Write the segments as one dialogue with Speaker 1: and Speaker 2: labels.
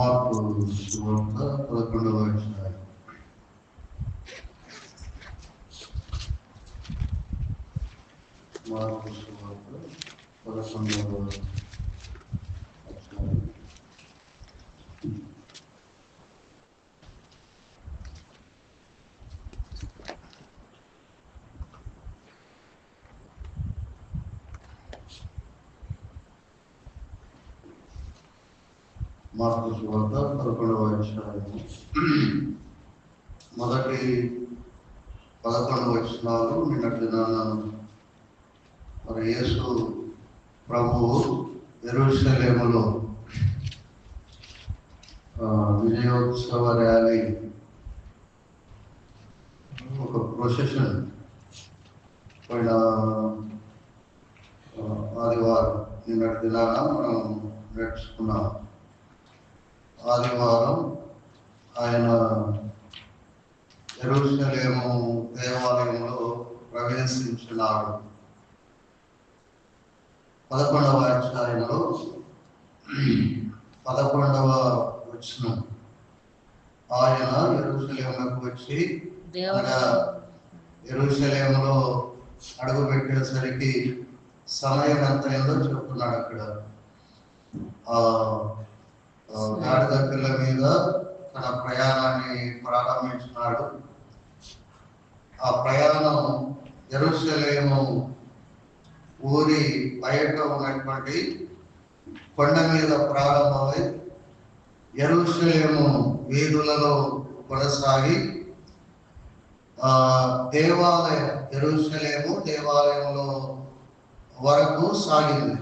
Speaker 1: మార్పు సువార్త 11వ అధ్యాయం. మార్పు సువార్త 11వ అధ్యాయం. మార్పు సువార్త 11వ అధ్యాయము మొదటి 11 వచనాలు. నిన్నటి దినాన మరి యేసు ప్రభువు యెరూషలేములో విజయోత్సవ ర్యాలీ, ఒక ప్రొసెషన్ పోయిన ఆదివారం నిన్నటి దినాన మనం నేర్చుకున్నాం. ఆదివారం ఆయన యెరూషలేము దేవాలయంలో ప్రవేశించినాడు. 11వ అధ్యాయంలో 11వ వచనం, ఆయన యెరూషలేముకు వచ్చి యెరూషలేములో అడుగు పెట్టేసరికి సమయం ఎంత అయిందో చెప్తున్నాడు. అక్కడ గాడిద పిల్ల మీద తన ప్రయాణాన్ని ప్రారంభించినాడు. ఆ ప్రయాణం యెరూషలేము ఊరి బయట ఉన్నటువంటి కొండ మీద ప్రారంభమై యెరూషలేము వీధులలో కొనసాగి యెరూషలేము దేవాలయంలో వరకు సాగింది.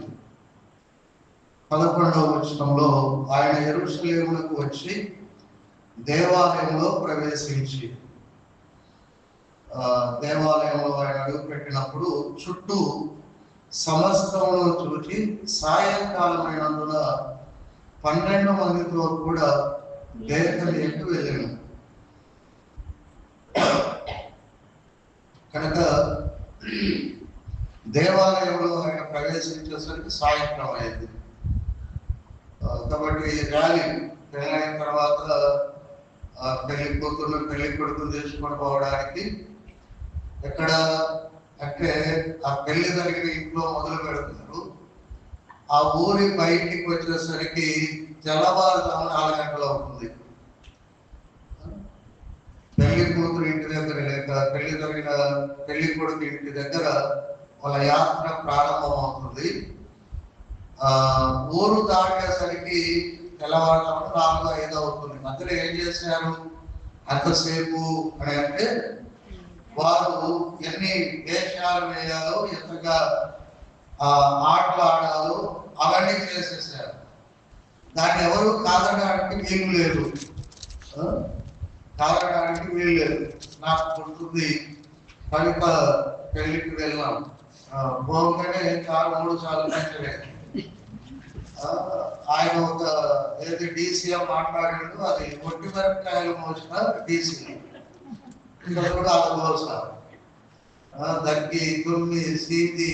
Speaker 1: 11వ వచనంలో ఆయన యెరూషలేమునకు వచ్చి దేవాలయంలో ప్రవేశించి, దేవాలయంలో ఆయన అడుగు పెట్టినప్పుడు చుట్టూ సమస్తమును చూచి సాయంకాలమైనందున 12 మందితో కూడా బేతనీయుకు వెళ్ళాను. కనుక దేవాలయంలో ఆయన ప్రవేశించేసరికి సాయంత్రం అయింది. కాబట్టి ర్యాలీ పెళ్ళైన తర్వాత పెళ్లి కూతురు పెళ్లి కొడుకుని తీసుకొని పోవడానికి ఎక్కడ అంటే ఆ పెళ్లి జరిగిన ఇంట్లో మొదలు పెడుతున్నారు. ఆ ఊరి బయటికి వచ్చేసరికి తెల్లవారుజామున 4 గంటలు అవుతుంది. పెళ్లి కూతురు ఇంటి దగ్గర లేక పెళ్లి కొడుకు ఇంటి దగ్గర వాళ్ళ యాత్ర ప్రారంభం అవుతుంది. ఊరు దాటేసరికి తెల్లవారుజామున 4-5 అవుతుంది. మధ్యలో ఏం చేశారు అంతసేపు అని అంటే, వారు ఎన్ని వేషాలు వేయాలో, ఎంతగా ఆటలు ఆడాలో అవన్నీ చేసేసారు. దాన్ని ఎవరు కాదనడానికి వీలు లేదు. నాకు గుర్తుంది, కనుక పెళ్లికి వెళ్ళాం. పోగానే 3 సార్లు మంచిలేదు. ఆయన ఒక ఏది డీసీఎం మాట్లాడాడు, అది ఒట్టి మిరపకాయలు మోసిన డీసీ ఇంకా కూడా అలవోసారు. దగ్గి తుమ్మి సీది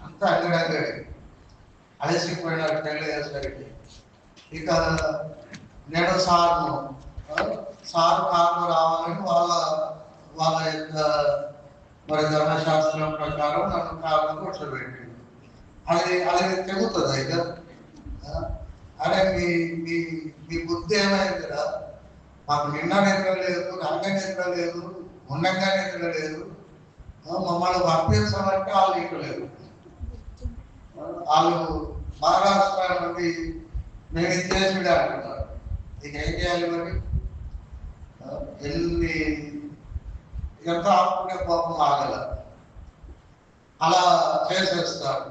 Speaker 1: అంతా అక్కడక్కడి అలసిపోయినాడు పెళ్ళయ్యేసరికి. ఇక నేను సారు కారు రావాలని వాళ్ళ యొక్క మరి ధర్మశాస్త్రం ప్రకారం నన్ను కారులో కూర్చోబెట్టింది. అది తెగుతుంది. ఇక అరే మీ బుద్ధి ఏమైందిరా, మాకు నిన్న నిద్ర లేదు, రంగ నిద్ర లేదు, ఉన్నంగా నిద్ర లేదు, మమ్మల్ని వర్తించమంటే వాళ్ళు ఇవ్వలేదు. వాళ్ళు మహారాష్ట్ర నుండి మేము ఇచ్చేసిడే అంటున్నారు. ఇక ఏం చేయాలి మరి? ఎంత ఆపుకునే కోపం ఆగల, అలా చేసేస్తారు.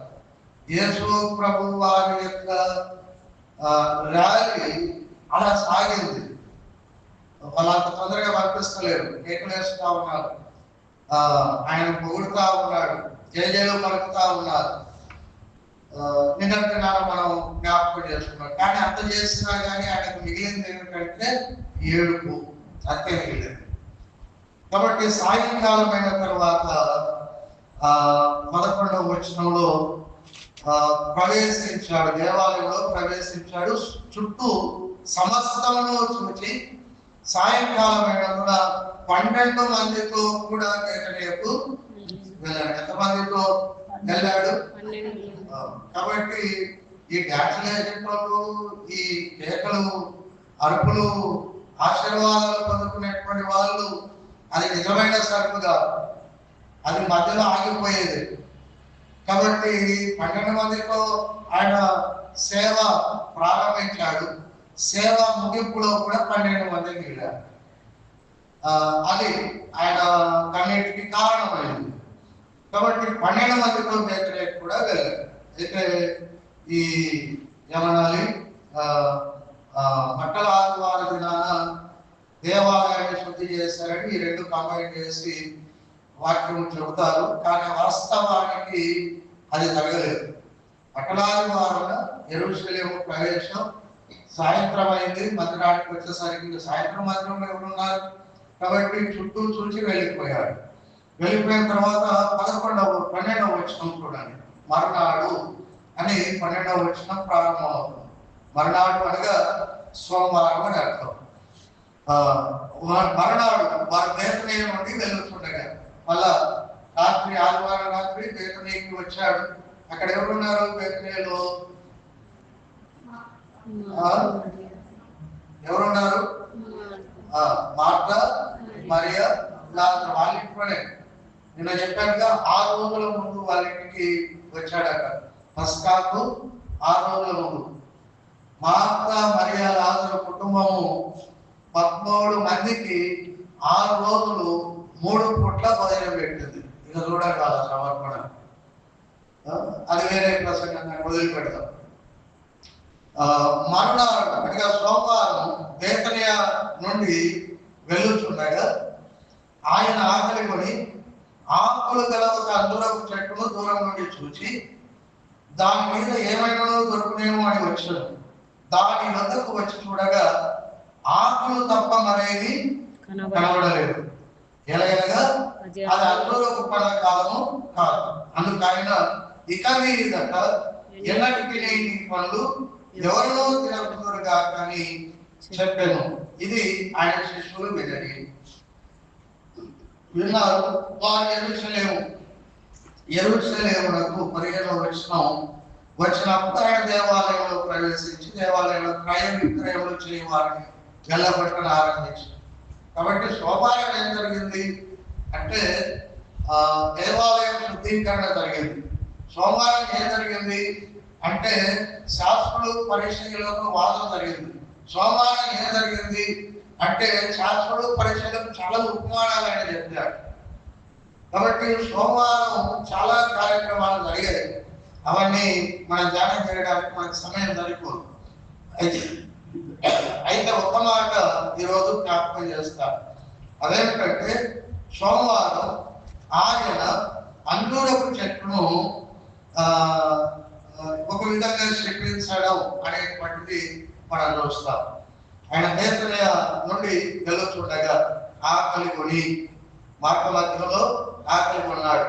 Speaker 1: యేసు ప్రభు వారి యొక్క ర్యాలీ అలా సాగింది. వాళ్ళంత తొందరగా పంపిస్తలేరు, కేకులు వేస్తూ ఉన్నారు, ఆయన పొగుడుతూ ఉన్నాడు, జయజయలు పలుకుతూ ఉన్నారు. నిన్నటి మనం జ్ఞాపకం చేసుకున్నాం. కానీ అంత చేసినా కానీ ఆయనకు మిగిలింది ఏమిటంటే ఏడుపు, అంతే మిగిలింది. కాబట్టి సాయంకాలమైన తర్వాత 11వ వచనంలో ప్రవేశించాడు, దేవాలయంలో ప్రవేశించాడు. చుట్టూ సమస్తమును చూచి సాయంకాలం అయినందున 12 మందితో కూడా బేతనియకు వెళ్ళాడు. ఎంతమందితో వెళ్ళాడు? కాబట్టి ఈ డాన్స్ ఏజెంట్ వాళ్ళు, ఈ కేకలు, అరుపులు, ఆశీర్వాదాలు పొందుకునేటువంటి వాళ్ళు అది నిజమైన సరుకుగా, అది మధ్యలో ఆగిపోయేది. కాబట్టి 12 మందితో ఆయన సేవ ప్రారంభించాడు. సేవ ముగింపులో కూడా 12 మంది మిగిలారు. అది ఆయన కన్నిటికి కారణమైంది. కాబట్టి 12 మందితో బేతనియకు కూడా వెళ్ళారు. అయితే ఈ ఏమనాలి, బట్టల ఆదివారం దినాన దేవాలయాన్ని శుద్ధి చేశారని ఈ రెండు కంబైన్ చేసి వాక్యం చెబుతారు. కానీ వాస్తవానికి అది జరగలేదు. బట్టల ఆదివారం యెరూషలేము ప్రవేశం సాయంత్రం అయింది. మందిరానికి వచ్చేసరికి సాయంత్రం మందిరంలో ఎవరున్నారు కాబట్టి చుట్టూ చూసి వెళ్ళిపోయాడు. వెళ్ళిపోయిన తర్వాత 12వ వచనం చూడండి. మరునాడు అని 12వ వచనం ప్రారంభమవుతుంది. మరునాడు అనగా సోమవారం అని అర్థం. మరునాడు వారు బేతనీయ నుండి వెళ్ళుతుండగా మళ్ళా రాత్రి, ఆదివారం రాత్రి బేతనీయకి వచ్చాడు. అక్కడ ఎవరున్నారు బేతనీయలో? ఎవరున్నారు? మార్తా, మరియా, లాజరు. వాళ్ళ ఇంట్లోనే నిన్న చెప్పాక 6 రోజుల ముందు వాళ్ళ ఇంటికి వచ్చాడట. పస్కాకు 6 రోజుల ముందు మార్తా, మరియా, లాజరు కుటుంబము 13 మందికి 6 రోజులు 3 పూట్ల భోజనం పెట్టింది. ఇక చూడండి వాళ్ళ సమర్పణ. అది వేరే ప్రసంగంగా వదిలిపెడతాం. మరునాడు అనగా సోమవారం బేతనియ నుండి వెళ్ళుచుండగా ఆయన ఆకలి కొని ఆకులు గల ఒక అంజూరపు చెట్టును దూరం నుండి చూచి దాని మీద ఏమైనా దొరుకునేమో అని వచ్చాడు. దాని వద్దకు వచ్చి చూడగా ఆకులు తప్ప మరేది కనబడలేదు. ఎలాగనగా అది అంజూరపు పండ్ల కాలము కాదు. అందుకైనా ఇక మీదట ఎన్నటికి లేని పండ్లు ఎవరినో తినకుదురుగా కానీ చెప్పాను. ఇది ఆయన శిష్యులు విన్నారు. వారు యెరూషలేమునకు 15వ వచనం వచ్చినప్పుడు ఆయన దేవాలయంలో ప్రవేశించి దేవాలయంలో క్రయ విక్రయములు చేయవారిని వెళ్ళబట్టని ఆరంభించారు. కాబట్టి సోమవారం ఏం జరిగింది అంటే దేవాలయం శుద్ధీకరణ జరిగింది. సోమవారం ఏం జరిగింది అంటే శాస్త్రులు పరిచయులకు వాదన జరిగింది. సోమవారం ఏం జరిగింది అంటే శాస్త్రులు పరిచయులకు చాలా ఉపమానాలు ఆయన చెప్పారు. కాబట్టి సోమవారం చాలా కార్యక్రమాలు జరిగాయి. అవన్నీ మనం ధ్యానం చేయడానికి మనకు సమయం సరిపోదు. అయితే ఒక మాట ఈరోజు జ్ఞాపకం చేస్తారు. అదేంటంటే సోమవారం ఆయన అంజూరపు చెట్టును ఒక విధంగా శపించడం అనేటువంటిది మనం చూస్తాం. ఆయన బేతనియ నుండి వెళ్ళుచుండగా ఆకలి కొని మార్గ మధ్యలో ఆకలి కొన్నాడు.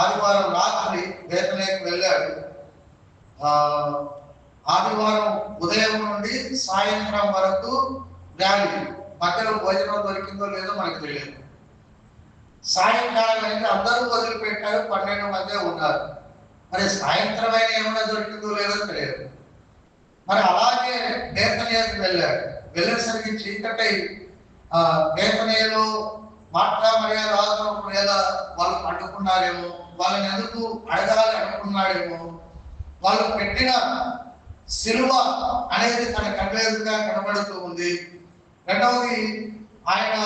Speaker 1: ఆదివారం రాత్రి బేతనియకు వెళ్ళాడు. ఆదివారం ఉదయం నుండి సాయంత్రం వరకు ర్యాలీ. మధ్యలో భోజనం దొరికిందో లేదో మనకు తెలియదు. సాయంకాలం అయితే అందరూ వదిలిపెట్టారు, 12 మందే ఉన్నారు. మరి సాయంత్రం అయినా ఏమైనా దొరికిందో లేదో తెలియదు. మరి అలాగే బేతనియకు వెళ్ళాడు. వెళ్ళేసరికి చీకటి. బేతనియలో మార్తా, మరియా, లాజరు లేదా వాళ్ళు అడ్డుకున్నారేమో, వాళ్ళని ఎందుకు అడగాలి అనుకున్నాడేమో. వాళ్ళు పెట్టిన సిలువ అనేది తన కళ్ళెదురుగా కనబడుతూ ఉంది. రెండవది ఆయన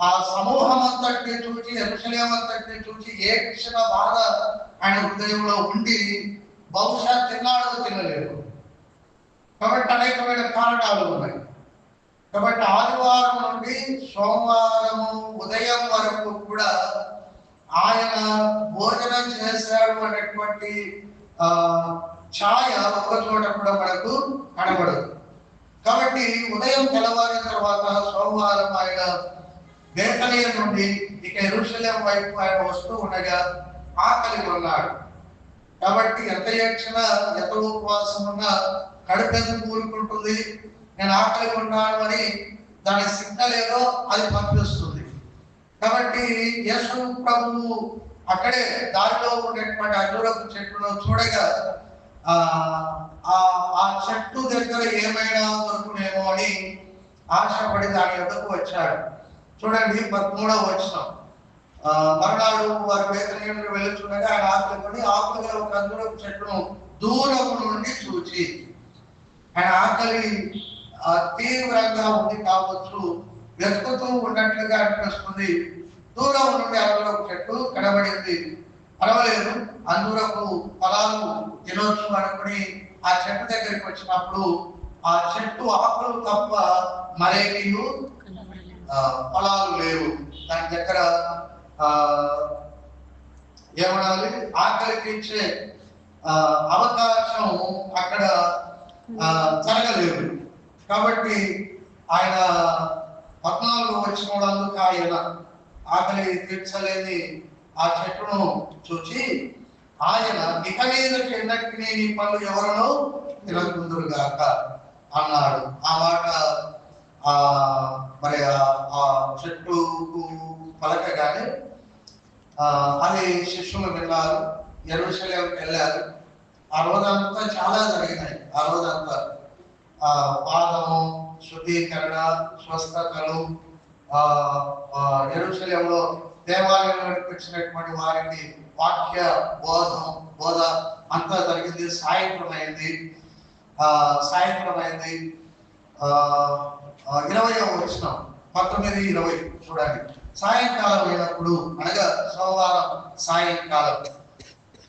Speaker 1: ఆ సమూహం అంతటిని చూసి, యెరూషలేము అంతటిని చూసి ఏడ్చిన బాధ ఆయన హృదయంలో ఉండి బహుశా తిన్నాడో తినలేదు. కాబట్టి అనేకమైన కారణాలు ఉన్నాయి. కాబట్టి ఆదివారం నుండి సోమవారము ఉదయం వరకు కూడా ఆయన భోజనం చేశాడు అనేటువంటి ఛాయ ఒక్క చోట కూడా మనకు కనబడదు. కాబట్టి ఉదయం తెల్లవారిన తర్వాత సోమవారం ఆయన బేతనియ నుండి ఇక యెరూషలేము వైపు ఆయన వస్తూ ఉండగా ఆకలి కొన్నాడు. కాబట్టి ఎంత ఏడ్చినా, ఎంత ఉపవాసం ఉన్నా కడుపు ఎందుకు కూరుకుంటుంది? నేను ఆకలి ఉన్నాను అని దాని సిగ్నల్ ఏదో అది పంపిస్తుంది. కాబట్టి యేసు ప్రభువు అక్కడే దారిలో ఉండేటువంటి అంజూరపు చెట్టును చూడగా ఆ చెట్టు దగ్గర ఏమైనా దొరుకునేమో అని ఆశపడి దాని యొద్దకు వచ్చాడు. చూడండి 13వ వచనం. మరునాడు వారు బేతనీయునికి వెళ్ళి చూడగా ఆయన ఆకలిపడి ఆకులు గల ఒక అంజూరపు చెట్టును దూరం నుండి చూచి, ఆయన ఆకలి తీవ్రంగా ఉంది కావచ్చు, వెతుకుతూ ఉన్నట్లుగా అనిపిస్తుంది. దూరం నుండి అంజూరపు చెట్టు కనబడింది. పర్వాలేదు, అంజూరపు ఫలాలు తినొచ్చు అనుకుని ఆ చెట్టు దగ్గరికి వచ్చినప్పుడు ఆ చెట్టు ఆకులు తప్ప మరేమీ ఫలాలు లేవు. దాని దగ్గర ఏమనాలి, ఆకలికి ఇచ్చే అవకాశం అక్కడ జరగలేదు. కాబట్టి ఆయన 14వ వచనంలో ఆయన ఆకలి తీర్చలేని ఆ చెట్టును చూచి ఆయన ఇక మీదకి ఎన్నటికీ నీ పనులు ఎవరనో తినకుందురుగాక అన్నాడు. ఆ మాట మరి ఆ చెట్టుకు పలకగానే అది శిష్యులు వెళ్ళారు, యెరూషలేముకి వెళ్ళారు. ఆ రోజంతా చాలా జరిగినాయి. ఆ రోజంతా పాదము శుద్ధీకరణ, స్వస్థతలు, యెరూషలేములో దేవాలయంలోకి వచ్చినటువంటి వారికి వాక్య బోధ అంతా జరిగింది. సాయంత్రం అయింది. 20వ వచనం 19-20 చూడండి. సాయంకాలం అయినప్పుడు, అనగా సోమవారం సాయంకాలం,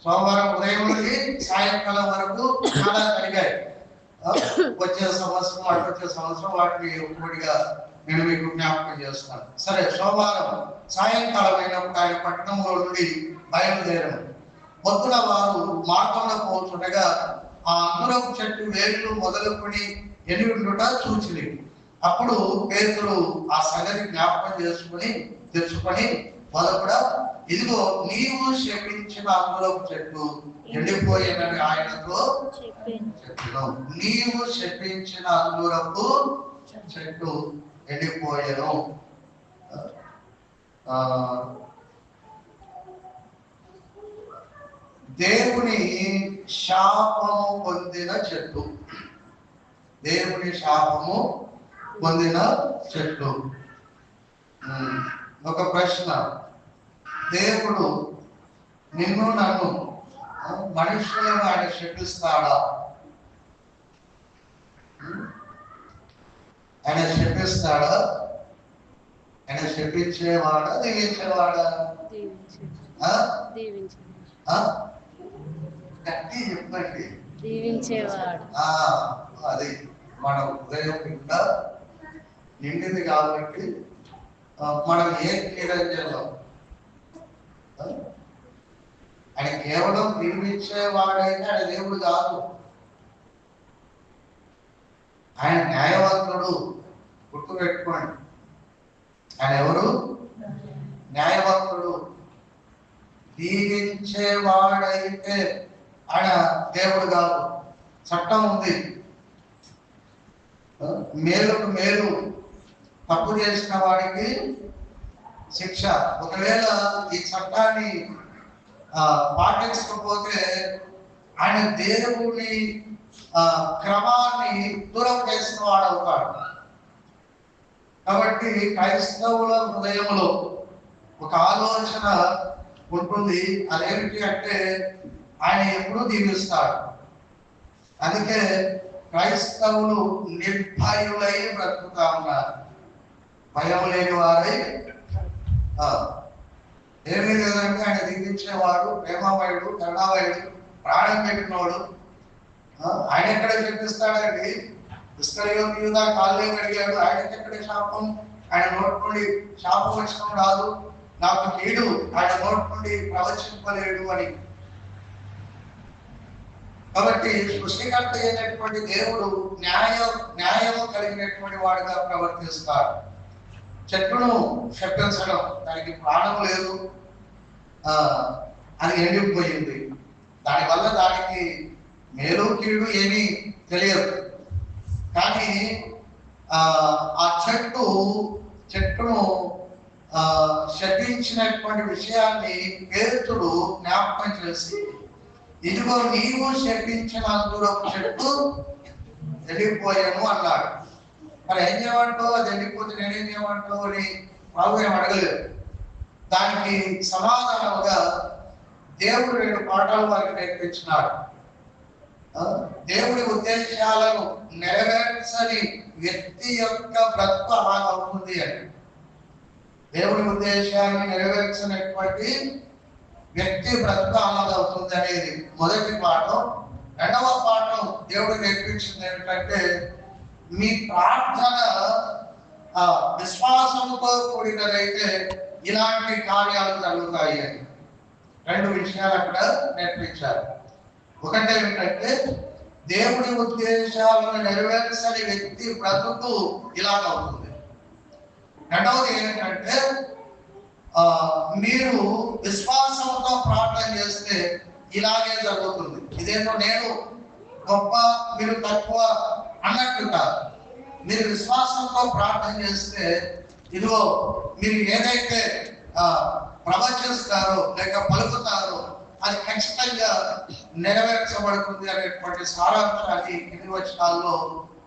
Speaker 1: సోమవారం ఉదయం నుండి సాయంకాలం వరకు చాలా జరిగాయి. వచ్చే సంవత్సరం వాటిని ఒక్కొక్కటిగా నేను మీకు జ్ఞాపకం చేస్తాను. సరే, సోమవారం సాయంకాలం అయినప్పుడు ఆయన పట్టణంలో నుండి బయలుదేరారు. పొద్దున వారు మార్గంలో పోతుండగా ఆ అంజూరపు చెట్టు వేర్లు మొదలుకొని ఎనిమిడుట చూచింది. అప్పుడు పేతురు ఆ సంగతి జ్ఞాపకం తెచ్చుకొని మొదట, ఇదిగో నీవు శపించిన అంజూరపు చెట్టు ఎండిపోయేనని ఆయనతో చెప్పాను. నీవు శపించిన అంజూరపు చెట్టు ఎండిపోయేను. దేవుని శాపము పొందిన చెట్టు, దేవుని శాపము పొందిన చెట్టు. ఒక ప్రశ్న, దేవుడు నిన్ను నన్ను మనుషులను ఆయన శపిస్తాడా? ఆయన శపిస్తాడా? ఆయన శపించేవాడా దీవించేవాడా? గట్టి చెప్పండి.
Speaker 2: దీవించేవాడు.
Speaker 1: అది మన హృదయం ఇంకా నిండింది కాబట్టి మనం ఏ నిరంజనం ఆయన కేవలం దీవించేవాడైతే ఆయన దేవుడు కాదు. ఆయన న్యాయవంతుడు. గుర్తుపెట్టుకోండి, ఆయన ఎవరు? న్యాయవంతుడు. దీవించేవాడైతే ఆయన దేవుడు కాదు. చట్టం ఉంది, మేలుకు మేలు, తప్పు చేసిన వాడికి శిక్ష. ఒకవేళ ఈ చట్టాన్ని పాటించకపోతే ఆయన దేవుని క్రమాన్ని దూరం చేసిన వాడు అవుతాడు. కాబట్టి క్రైస్తవుల హృదయంలో ఒక ఆలోచన ఉంటుంది. అదేమిటి అంటే ఆయన ఎప్పుడూ దీవిస్తాడు. అందుకే క్రైస్తవులు నిర్భయులై బ్రతుకుతా ఉన్నారు. భయం లేని వారై, ఏమీ లేదంటే ఆయన దీవించేవాడు, ప్రేమమయుడు, కరుణామయుడు, ప్రాణం పెట్టినవాడు. ఆయన ఎక్కడ చెప్పిస్తాడండి? ఇస్కరియోతు యూదా కాళ్ళే కడిగాడు, ఆయనకి ఎక్కడ శాపం? ఆయన నోటి నుండి శాపం వచ్చిన రాదు, నాకు కీడు ఆయన నోటి నుండి ప్రవచింపలేడు అని. కాబట్టి సృష్టికర్త అయినటువంటి దేవుడు న్యాయము కలిగినటువంటి వాడుగా ప్రవర్తిస్తాడు. చెట్టును శపించడం, దానికి ప్రాణం లేదు, అది ఎండిపోయింది. దానివల్ల దానికి మేలు కీడు ఏమీ తెలియదు. కానీ ఆ చెట్టును శపించినటువంటి విషయాన్ని పేతురు జ్ఞాపకం చేసి, ఇదిగో నీవు శపించిన అంజూరపు చెట్టు వెళ్ళిపోయాను అన్నాడు. మరి ఏం చేయమంటావు, అది వెళ్ళిపోతే నేనేం చేయమంటావు అని ప్రభు ఏం అడగలేదు. దానికి సమాధానంగా దేవుడు 2 పాఠాలు వారికి నేర్పించినాడు. దేవుడి ఉద్దేశాలను నెరవేర్చని వ్యక్తి యొక్క బ్రతుకు అలాగవుతుంది అని. దేవుడి ఉద్దేశాన్ని నెరవేర్చినటువంటి వ్యక్తి బ్రతుకు అలాగవుతుంది అనేది మొదటి పాఠం. రెండవ పాఠం దేవుడు నేర్పించింది ఏమిటంటే, మీ ప్రార్థన విశ్వాసంతో కూడినదైతే ఇలాంటి కార్యాలు జరుగుతాయి అని 2 విషయాలు అక్కడ నేర్పించారు. ఒకటి ఏమిటంటే, దేవుడి ఉద్దేశాలను నెరవేర్చని వ్యక్తి బ్రతుకు ఇలాగవుతుంది. రెండవది ఏంటంటే, మీరు విశ్వాసంతో ప్రార్థన చేస్తే ఇలాగే జరుగుతుంది. ఇదేంటో నేను గొప్ప మీరు తక్కువ అన్నట్టు కాదు. మీరు విశ్వాసంతో ప్రార్థన చేస్తే ఇదిగో మీరు ఏదైతే ప్రవచిస్తారో లేక పలుకుతారో అది ఖచ్చితంగా నెరవేర్చబడుతుంది అనేటువంటి సారాంశాన్ని 8 వచనాల్లో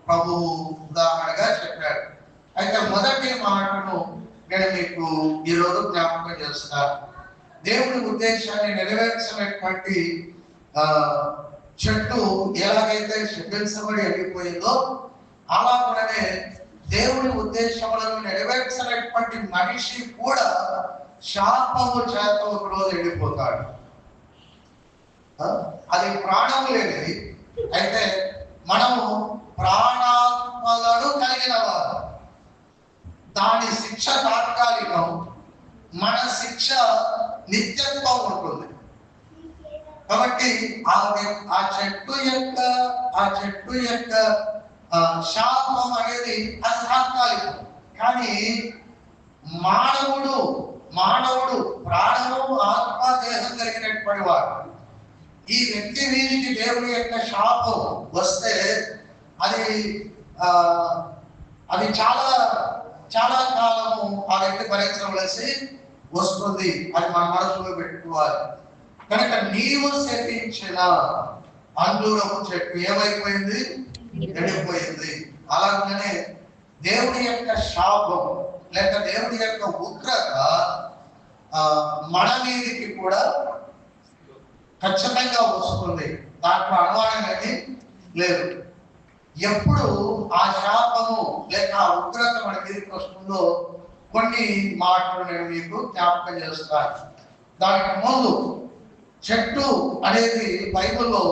Speaker 1: ప్రభువు ఉదాహరణగా చెప్పాడు. అయితే మొదటి మాటను నేను మీకు ఈరోజు జ్ఞాపకం చేస్తాను. దేవుని ఉద్దేశాన్ని నెరవేర్చినటువంటి చెట్టు ఎలాగైతే శపించబడి వెళ్ళిపోయిందో, అలాగనే దేవుని ఉద్దేశములను నెరవేర్చినటువంటి మనిషి కూడా శాపము చేత ఒక రోజు వెళ్ళిపోతాడు. అది ప్రాణము లేనిది. అయితే మనము ప్రాణాత్మలను కలిగిన వారు. దాని శిక్ష తాత్కాలికం, మన శిక్ష నిత్యత్వం ఉంటుంది. కాబట్టి ఆ చెట్టు యొక్క శాపం అనేది అది తాత్కాలికం. కానీ మానవుడు ప్రాణము ఆత్మ దేహం కలిగినటువంటి వాడు. ఈ వ్యక్తి వీరికి దేవుని యొక్క శాపం వస్తే అది చాలా చాలా కాలము ఆ వ్యక్తి భరించవలసి వస్తుంది. అది మన మనసులో పెట్టుకోవాలి. కనుక నీవు శపించిన అంజూరపు చెట్టు ఏమైపోయింది, ఎండిపోయింది. అలాగనే దేవుని యొక్క శాపం లేక దేవుని యొక్క ఉగ్రత మన మీదికి కూడా ఖచ్చితంగా వస్తుంది. దాంట్లో అనుమానం అనేది లేదు. ఎప్పుడు ఆ శాపము లేక ఆ ఉగ్రత మన మీదకి వస్తుందో కొన్ని మాటలు నేను మీకు జ్ఞాపకం చేస్తాను. దానికి ముందు చెట్టు అనేది బైబిల్లో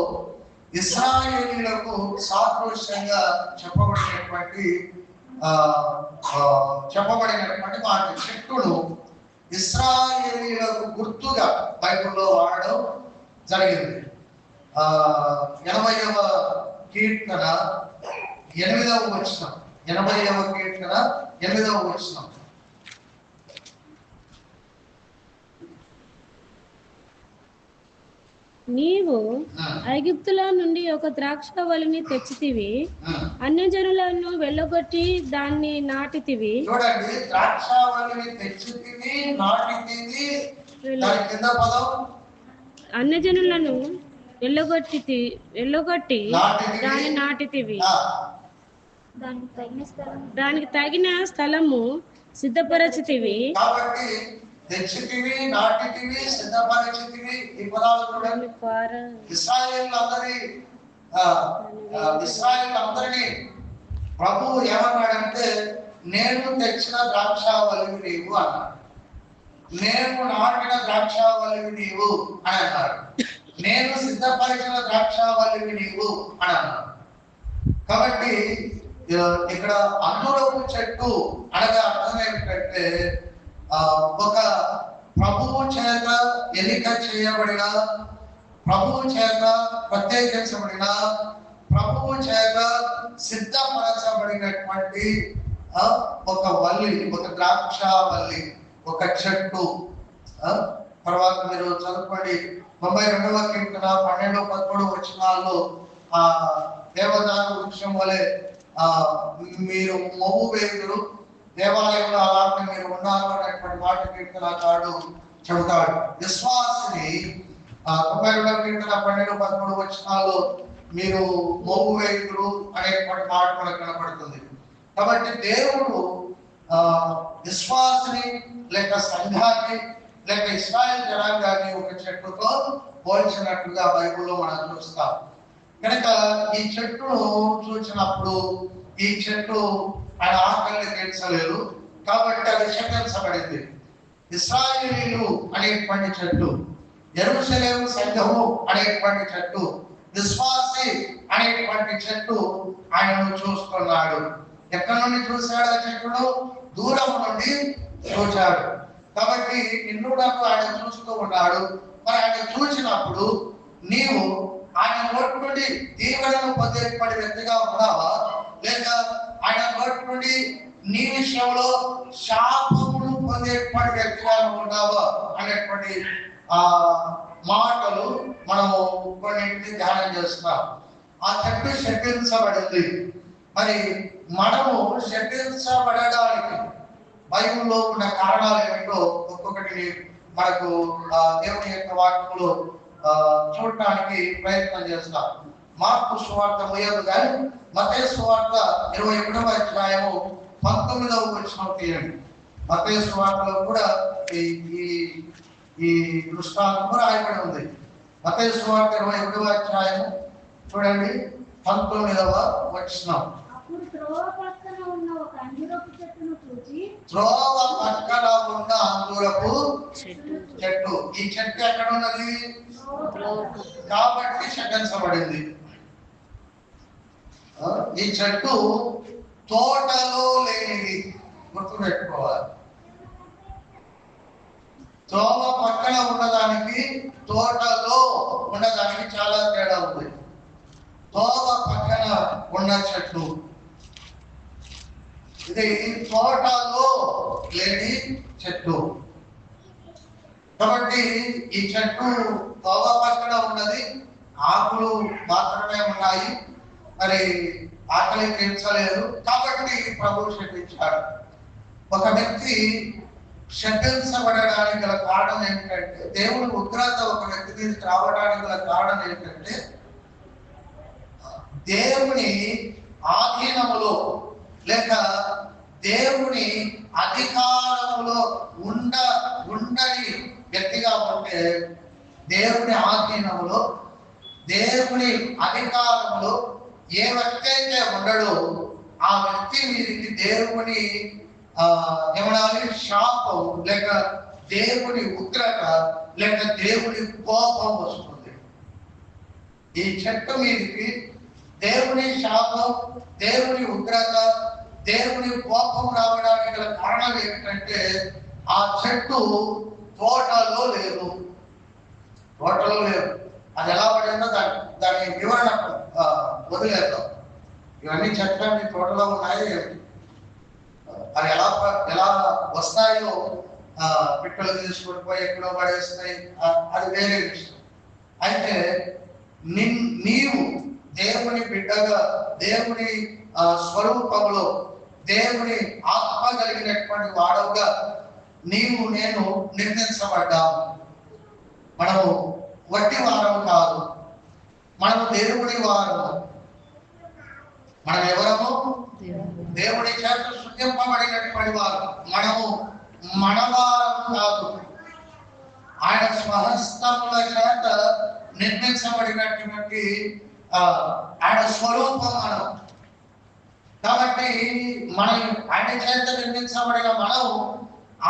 Speaker 1: ఇశ్రాయేలీయులకు సాదృశ్యంగా చెప్పబడినటువంటి మాట. చెట్టును ఇశ్రాయేలీయులకు గుర్తుగా బైబిల్లో వాడడం జరిగింది. 80వ కీర్తన 8వ వచనం. 80వ కీర్తన 8వ వచనం.
Speaker 2: నీవు ఐగుప్తులో నుండి ఒక ద్రాక్షవల్లిని తెచ్చితివి, అన్యజనులను వెళ్ళగొట్టి దాన్ని నాటితివి.
Speaker 1: చూడండి, ద్రాక్షవల్లిని తెచ్చితివి, నాటితివి. దాని కింద పదం
Speaker 2: అన్యజనులను వెళ్ళగొట్టి దాన్ని నాటితివి. దానికి తగిన స్థలము సిద్ధపరచితివి.
Speaker 1: కాబట్టి తెచ్చితివి, నాటితివి, సిద్ధపరచితివి. ఈ పదాలు చూడండి. ఇశ్రాయేలులందరినీ ప్రభువు ఏమన్నాడంటే, నేను తెచ్చిన ద్రాక్షావల్లివి నీవు అన్నాడు. నేను నాటిన ద్రాక్షావల్లివి నీవు అని అన్నాడు. నేను సిద్ధపరిచిన ద్రాక్షావల్లివి నీవు అని అన్నాడు. కాబట్టి ఇక్కడ అంజూరపు చెట్టు అనగా అర్థం ఏమిటంటే, ఒక ప్రభువు చేత ఎన్నిక చేయబడిన, ప్రభువు చేత ప్రత్యేకించబడిన, ప్రభువు చేత సిద్ధపరచబడినటువంటి ఒక వల్లి, ఒక ద్రాక్షావల్లి, ఒక చెట్టు. తర్వాత మీరు చదువుకోండి 92వ కీర్తన 12-13 వచనాల్లో ఆ దేవదారు వృక్షం వలె ఆ మీరు మొవ్వు వేయుదురు, దేవాలయంలో అలాగే మీరు ఉన్నారు అనేటువంటి మాట కీర్తనకారుడు చెబుతాడు. విశ్వాసిని 92వ కీర్తన 12-13 వచనాల్లో మీరు మొవ్వు వేయుదురు అనేటువంటి మాట మనకు కనపడుతుంది. కాబట్టి దేవుడు విశ్వాసిని లేక సంఘాన్ని లేక ఇశ్రాయేల్ జనాంగాన్ని ఒక చెట్టుతో పోల్చినట్టుగా బైబిల్లో మనం చూస్తాం. కనుక ఈ చెట్టును చూసినప్పుడు ఈ చెట్టు ఆయన ఆకలిని తీర్చలేదు కాబట్టి అది శపించబడింది. ఇశ్రాయేలీయులు అనేటువంటి చెట్టు, యెరూషలేము సంఘము అనేటువంటి చెట్టు, విశ్వాసి అనేటువంటి చెట్టు ఆయనను చూస్తున్నాడు. ఎక్కడి నుండి చూశాడు? ఆ చెట్టును దూరం నుండి చూశాడు. కాబట్టి నిన్ను నాకు ఆయన చూస్తూ ఉన్నాడు. మరి ఆయన చూసినప్పుడు నీవు ఆయన నోటి నుండి దీవెనను పొందేటువంటి వ్యక్తిగా ఉన్నావా, లేక ఆయన నోటి నుండి నీ విషయంలో శాపమును పొందేటువంటి వ్యక్తిగా ఉన్నావా అనేటువంటి మాటలు మనము కొన్నింటిని ధ్యానం చేస్తున్నాం. ఆ చెట్టు శపించబడింది. మరి మనము శపించబడడానికి బైబిల్లో ఉన్న కారణాలు ఏమిటో ఒక్కొక్కటి మనకు దేవుని యొక్క వాక్యంలో చూడటానికి ప్రయత్నం చేస్తాం. మార్కు సువార్త ముయ్యదు కానీ మత్తయి సువార్త 21వ అధ్యాయము 19వ వచనం తీయండి. మత్తయి సువార్తలో కూడా ఈ దృష్టాంతము రాయబడి ఉంది. మత్తయి సువార్త 21వ అధ్యాయము చూడండి 19వ వచనం.
Speaker 3: త్రోవ పక్కన ఉన్న అంజూరపు
Speaker 1: చెట్టు. ఈ చెట్టు ఎక్కడ ఉన్నది కాబట్టి శపించబడింది. ఈ చెట్టు తోటలో లేనిది గుర్తుపెట్టుకోవాలి. త్రోవ పక్కన ఉన్నదానికి తోటలో ఉన్నదానికి చాలా తేడా ఉంది. త్రోవ పక్కన ఉన్న చెట్టు ఇది తోటలో లేని చెట్టు. కాబట్టి ఈ చెట్టు తోవ పక్కన ఉన్నది, ఆకులు మాత్రమే ఉన్నాయి, మరి ఆకలి తీర్చలేదు కాబట్టి ప్రభు శపించాడు. ఒక వ్యక్తి శపించబడడానికి గల కారణం ఏంటంటే, దేవుని ఉగ్రత ఒక వ్యక్తి మీద రావడానికి గల కారణం ఏంటంటే, దేవుని ఆధీనములో లేక దేవుని అధికారములో ఉండని వ్యక్తిగా ఉంటే, దేవుని ఆధీనములో దేవుని అధికారములో ఏ వ్యక్తి అయితే ఉండడో ఆ వ్యక్తి మీదకి దేవుని ఏమనాలి శాపం లేక దేవుని ఉగ్రత లేక దేవుని కోపం వస్తుంది. ఈ చెట్టు మీదకి దేవుని శాపం, దేవుని ఉగ్రత, దేవుని కోపం రావడానికి గల కారణం ఏమిటంటే, ఆ చెట్టు తోటలో లేదు. తోటలో లేదు. అది ఎలా పడిందో దాని వివరణ వదిలేద్దాం. ఇవన్నీ చెట్లన్నీ తోటలో ఉన్నాయి, అది ఎలా వస్తాయో పిట్టలు తీసుకొని పోయి ఎక్కడో పడేస్తాయి, అది వేరే విషయం. అయితే నీవు దేవుని బిడ్డగా, దేవుని స్వరూపంలో, దేవుని ఆత్మ కలిగినటువంటి వాడవుగా నీవు నేను నిర్మించబడ్డాము. మనము వట్టి వారం కాదు, మనము దేవుని వారము. మనం ఎవరము? దేవుని చేత సృజింపబడినటువంటి వారు. మనము మనవారం కాదు, ఆయన స్వహస్తముల చేత నిర్మించబడినటువంటి ఆయన స్వరూపం మనం. కాబట్టి మనం ఆయన చేత నిర్మించబడిన మనం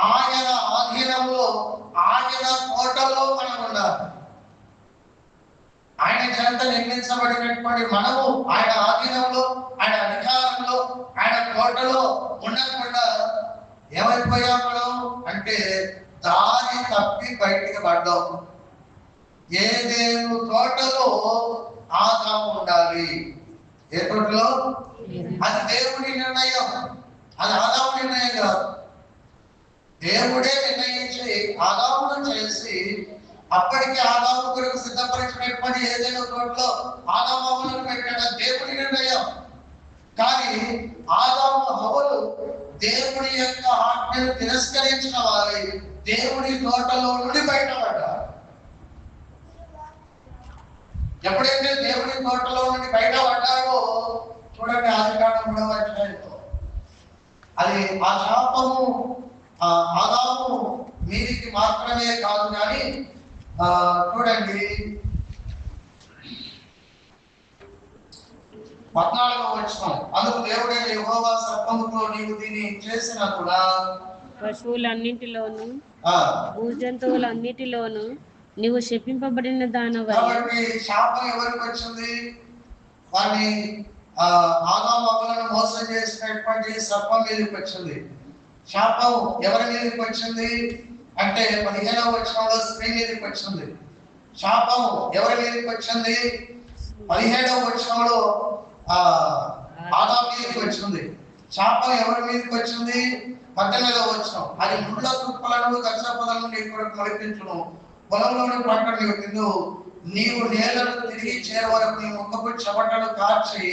Speaker 1: ఆయన ఆధీనంలో, ఆయన కోటలో మనం ఉండాలి. ఆయన చేత నిర్మించబడినటువంటి మనము ఆయన ఆధీనంలో, ఆయన అధికారంలో, ఆయన కోటలో ఉండకుండా ఏమైపోయాం మనం అంటే, దారి తప్పి బయటికి పడ్డాం. ఏదేను తోటలో ఆదాము ఉండాలి. ఏ తోటలో? అది దేవుని నిర్ణయం, అది ఆదాము నిర్ణయం కాదు. దేవుడే నిర్ణయించి ఆదామును చేసి అప్పటికి ఆదాము కొరకు సిద్ధపరిచినటువంటి ఏదైనా తోటలో ఆదాములను పెట్టాడు. దేవుని నిర్ణయం. కానీ ఆదాము హవ్వలు దేవుడి యొక్క ఆజ్ఞను తిరస్కరించిన వారి దేవుడి తోటలో నుండి బయటపడ్డారు. ఎప్పుడైతే దేవుడి తోటలో నుండి బయటపడ్డారో చూడండి, ఆదికాండం 3వ అధ్యాయంలో అది ఆ శాపము ఆదాము మీదికి మాత్రమే కాదు కానీ చూడండి 14వ వచనం, అందుకు దేవుడైన యెహోవా సర్పముతో నీవు దీన్ని చేసిన కూడా
Speaker 2: పశువులన్నింటిలోను భూజంతువులన్నిటిలోను నీవు శపింపబడిన దానవై.
Speaker 1: కాబట్టి శాపం ఎవరికి వచ్చింది? వారిని ఆదాము హవ్వలను మోసం చేసినటువంటి సర్పం మీదకి వచ్చింది. శాపం ఎవరి మీదకి వచ్చింది అంటే 15వ వచనంలో స్త్రీ మీదకి వచ్చింది. శాపం ఎవరి మీదకి వచ్చింది? 17వ వచనంలో ఆదాము మీదకి వచ్చింది. శాపం ఎవరి మీదకి వచ్చింది? 18వ వచనం, అది ముళ్ళ తుప్పలను గచ్చపదలను నీ కొరకు మొలిపించును, పొలంలోని పంటను నీవు తిందు, నీవు నేలను తిరిగి చేరే వరకు నీ ముఖపు చెమటను కార్చి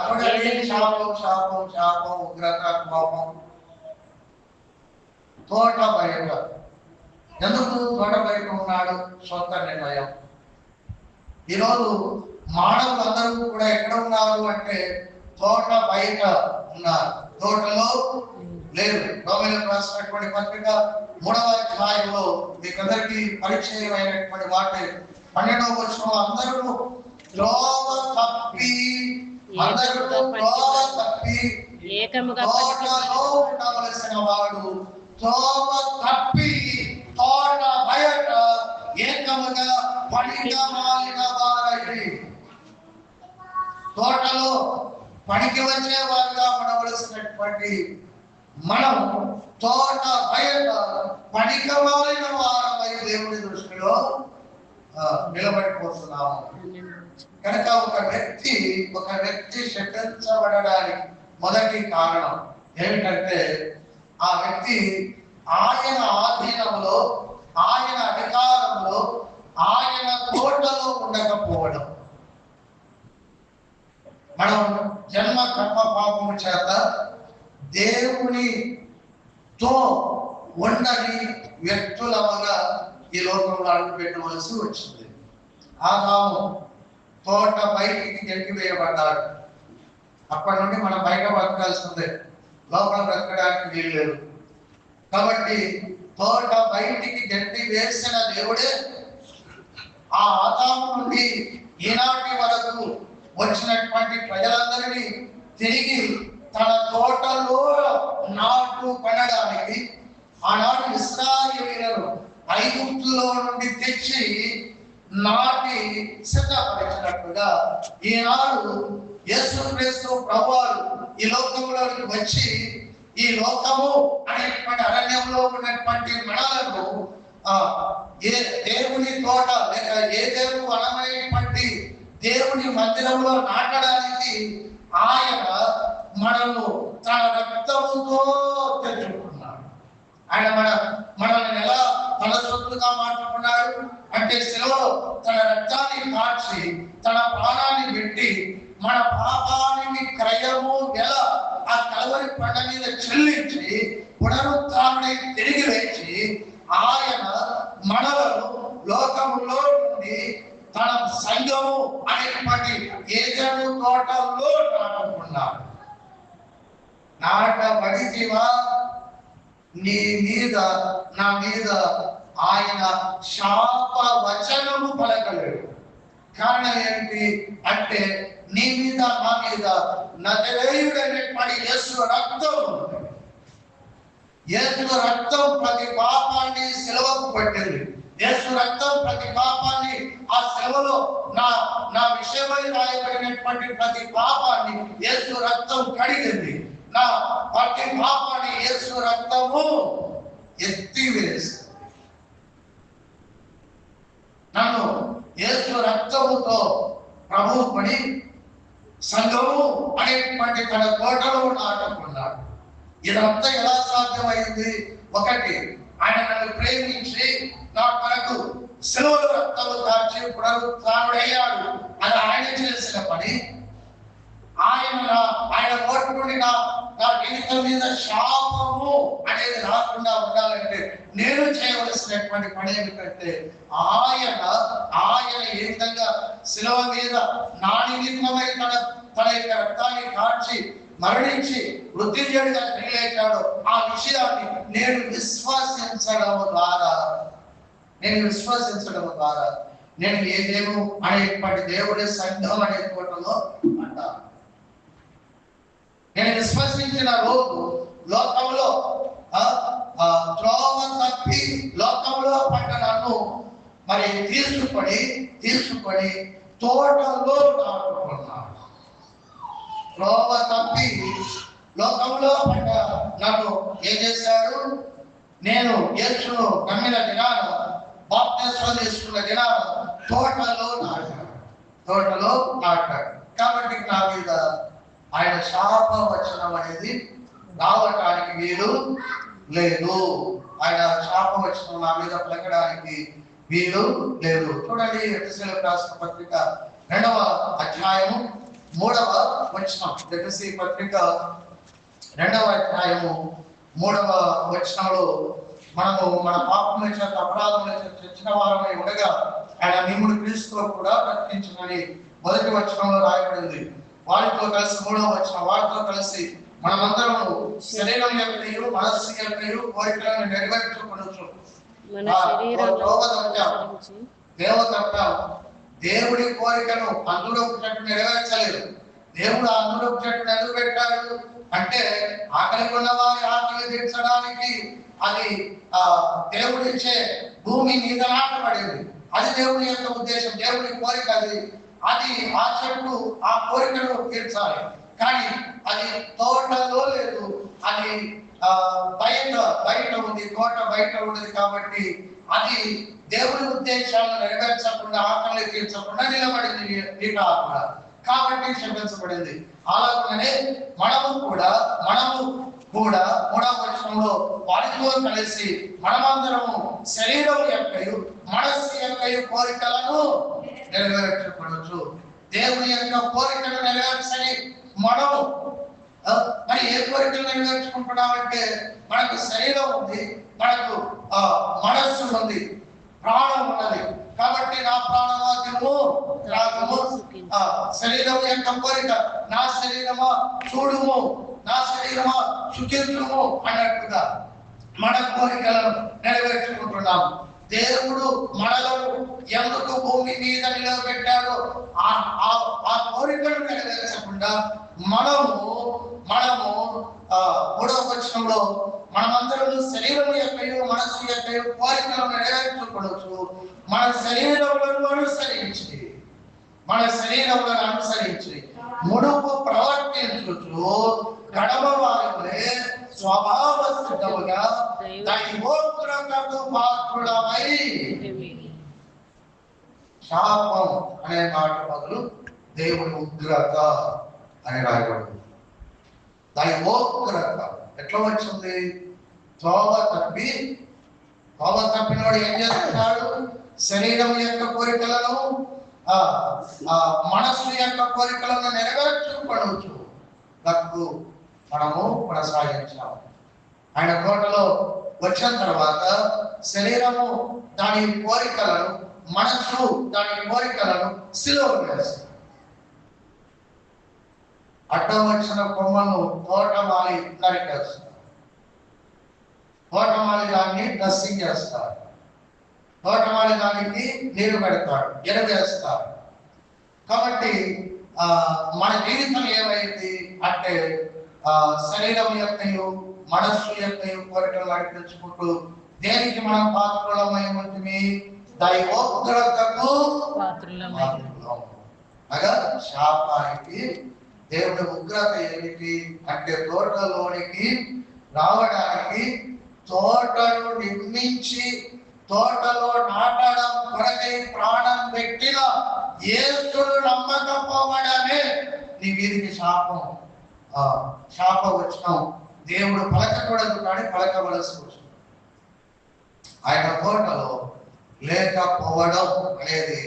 Speaker 1: చూడండి. శాపం శాపం శాపం, ఉగ్రత, కోపం. తోట బయట ఎందుకు తోట బయట ఉన్నాడు? సొంత నిర్ణయం. ఈరోజు మానవులందరూ కూడా ఎక్కడ ఉన్నారు అంటే తోట బయట ఉన్నారు, తోటలో లేదు. రోమీయులకు రాసినటువంటి పత్రిక 3వ అధ్యాయంలో మీకందరికీ పరిచయమైనటువంటి మాట 12వ వచనం, అందరూ త్రోవ తప్పి తోటలో ఉండవలసిన వాడు త్రోవ తప్పి తోట బయట ఏకముగా పనిగా మారిన వారై. తోటలో పనికి వచ్చే వారుగా ఉండవలసినటువంటి మనం తోట బయట పనికి మారిన వారమై దేవుడి దృష్టిలో నిలబడిపోతున్నాము. కనుక ఒక వ్యక్తి శపించబడడానికి మొదటి కారణం ఏమిటంటే ఆ వ్యక్తి ఆయన ఆధీనంలో, ఆయన అధికారంలో, ఆయన తోటలో ఉండకపోవడం. మనం జన్మ కర్మ పాపము చేత దేవునితో ఉండని వ్యక్తులముగా ఈ లోకంలో అడుగు పెట్టవలసి వచ్చింది. ఆదాము తోట బయటికి గెంటివేయబడ్డాడు. అప్పటి నుండి మనం బయట బతకాల్సిందే, లోపల బ్రతకడానికి వీలు లేదు. కాబట్టి తోట బయటికి గెంటి వేసిన దేవుడే ఆ ఆదాము నుండి ఈనాటి వరకు వచ్చినటువంటి ప్రజలందరినీ తిరిగి తన తోటలో నాటు పడడానికి ఆనాడు ఇశ్రాయేలీయులను ఐగుప్తులో నుండి తెచ్చి నాటి సిద్ధపరిచినట్టుగా ఈనాడు యేసుక్రీస్తు ప్రభువారు ఈ లోకంలోకి వచ్చి ఈ లోకము అనేటువంటి అరణ్యంలో ఉన్నటువంటి మనలను ఏ దేవుని తోట లేక ఏ దేవుడు వనమైనటువంటి దేవుని మందిరంలో నాటడానికి ఆయన మనము తన రక్తముతో తెచ్చుకున్నాడు. ఆయన మనల్ని ఎలా తన సొత్తుగా మార్చుకున్నాడు అంటే శిలువలో తన రక్తాన్ని కార్చి తన ప్రాణాన్ని పెట్టి మన పాపానికి క్రయము ఎలా ఆ కలవరి పండ మీద చెల్లించి పునరుత్థానుడై తిరిగి లేచి ఆయన మనలను లోకములో నుండి తన సంఘము అనేటువంటి ఏదైనా తోటల్లో నాటుకున్నాడు. నాటబడితివా, నీ మీద నా మీద ఆయన శాప వచనము పలకలేడు. కారణం ఏంటి అంటే నీ మీద నా మీద నజరేయుడైనటువంటి యేసు రక్తం, యేసు రక్తం ప్రతి పాపాన్ని సిలువకు పట్టింది. యేసు రక్తం ప్రతి పాపాన్ని ఆ సెలవులో నా విషయమై రాయబడినటువంటి ప్రతి పాపాన్ని యేసు రక్తం కడిగింది. నా ప్రతి పాపాన్ని యేసు రక్తము ఎత్తివేసి నన్ను యేసు రక్తముతో ప్రభు పడి సంఘము అనేటువంటి తన తోటలో నాటుకున్నాడు. ఇదంతా ఎలా సాధ్యమైంది? ఒకటి, ఆయన నన్ను ప్రేమించి నా కొరకు శిలువలో రక్తము కార్చి పునరుత్థానుడయ్యాడు. అది ఆయన చేసిన పని. ఆయన నోటి నుండి నా జీవితం మీద శాపము అనేది రాకుండా ఉండాలంటే నేను చేయవలసినటువంటి పని ఏమిటంటే ఆయన ఏ విధంగా శిలువ మీద నా నిమిత్తమై తన యొక్క రక్తాన్ని కాచి మరణించి మృత్యుంజయుడిగా తిరిగి లేచాడో ఆ విషయాన్ని నేను విశ్వసించడం ద్వారా నేను ఏ దేవుడు అనేటువంటి దేవుడి సంఘం అనే కోటలో అంటాను. నేను విశ్వసించిన రోజు లోకంలో త్రోవ తప్పి లోకంలో పడ్డ నన్ను మరి తీసుకొని తోటలో నాటుకున్నాను. త్రోవ తప్పి లోకంలో పడ్డ నన్ను ఏం చేశాడు? నేను యేసును నమ్మిన దినాన బాప్తిస్మం తీసుకున్న దినాన తోటలో నాటాడు. కాబట్టి నా మీద ఆయన శాప వచనం అనేది రావటానికి వీలు లేదు. ఆయన శాప వచనం నా మీద పలకడానికి వీలు లేదు. చూడండి, ఎఫెసీయులకు రాసిన పత్రిక 2వ అధ్యాయము 3వ వచనం. ఎఫెసీ పత్రిక 2వ అధ్యాయము 3వ వచనంలో మనము మన పాపముల చేత అపరాధముల చేత చచ్చిన వారమై ఉండగా ఆయన మిమ్మును క్రీస్తులో కూడా బ్రతికించునని మొదటి వచనంలో రాయబడింది. వారితో కలిసి 3వ వచనం, వారితో కలిసి మనమందరము శరీరం యొక్కయు మనస్సు యొక్కయు కోరికలను నెరవేర్చుకొనొచ్చు. దేవుడి కోరికను అందులోకి చెట్టు నెరవేర్చలేదు. దేవుడు అందులోకి చెట్టు ఎందుకు పెట్టాడు అంటే ఆకలి ఉన్న వారి ఆకలి తీర్చడానికి. అది దేవుడిచ్చే భూమి మీద నాటబడింది. అది దేవుడి యొక్క ఉద్దేశం, దేవుడి కోరిక. అది ఆ చెట్టు ఆ కోరికను తీర్చాలి. కానీ అది తోటలో లేదు, అది బయట ఉంది. తోట బయట ఉన్నది కాబట్టి అది దేవుడి ఉద్దేశాలను నెరవేర్చకుండా ఆకలి తీర్చకుండా నిలబడింది నీట ఆత్మ. కాబట్టి క్షమించబడింది. అలాగనే మనము కూడా 3వ వచనంలో వారితో కలిసి మనమందరము శరీరం యొక్కయు మనస్సు యొక్కయు కోరికలను నెరవేర్చుకోవచ్చు. దేవుని యొక్క కోరికను నెరవేర్చని మనము మరి ఏ కోరికలు నెరవేర్చుకుంటున్నామంటే మనకు శరీరం ఉంది, మనకు మనస్సు ఉంది, ప్రాణం ఉన్నది. కాబట్టి నా ప్రాణవాక్యము రాగము శరీరం యొక్క కోరిక, నా శరీరమా చూడుము, నా శరీరమా సుఖించుము అన్నట్టుగా మన కోరికలను నెరవేర్చుకుంటున్నాము. దేవుడు మనలను ఎందుకు భూమి మీద నిలబెట్టాడో ఆ కోరికలు నెరవేర్చకుండా మనము 3వ వచనంలో మనమందరం శరీరం యొక్కయు మనస్సు యొక్కయు కోరికలను నెరవేర్చుకోవచ్చు. మన శరీరములను అనుసరించి ముడుపు ప్రవర్తించుచు కడమ వారినే స్వభావ సిద్ధముగా దైవోగ్రతకు పాత్రులమై. శాపం అనే మాట బదులు దేవుని ఉగ్రత అని రాయబడింది. దైవోగ్రత ఎట్లా వచ్చింది? త్రోవ తప్పినోడు ఏం చేస్తున్నాడు? శరీరం యొక్క కోరికలను మనస్సు యొక్క కోరికలను నెరవేర్చుకోవచ్చు. మనము కొనసాగించాము. ఆయన తోటలో వచ్చిన తర్వాత శరీరము దాని కోరికలను, మనస్సు దాని కోరికలను సిలువ వేస్తాడు. అడ్డం వచ్చిన కొమ్మను తోటమాలి నరికేస్తాడు. తోటమాలి దాన్ని డ్రెస్సింగ్ చేస్తాడు. తోటమాలి దానికి నీరు పెడతాడు, ఎరవేస్తాడు. కాబట్టి మన జీవితం ఏమైంది అంటే శరీరం యొక్కయు మనస్సు యొక్కయు కోరికలు నడిపించుకుంటూ దేనికి మనం పాత్రులమై ఉంటుంది? దైవోగ్రతకు అనగా శాపానికి. దేవుడి ఉగ్రత ఏమిటి అంటే తోటలోనికి రావడానికి, తోటను నిర్మించి తోటలో నాటడం కొరకై ప్రాణం పెట్టిన యేసును నమ్మకపోవడమే నీ వీరికి శాప వచనం. దేవుడు పలకకూడదు కానీ పలకవలసి వచ్చింది. ఆయన తోటలో లేకపోవడం అనేది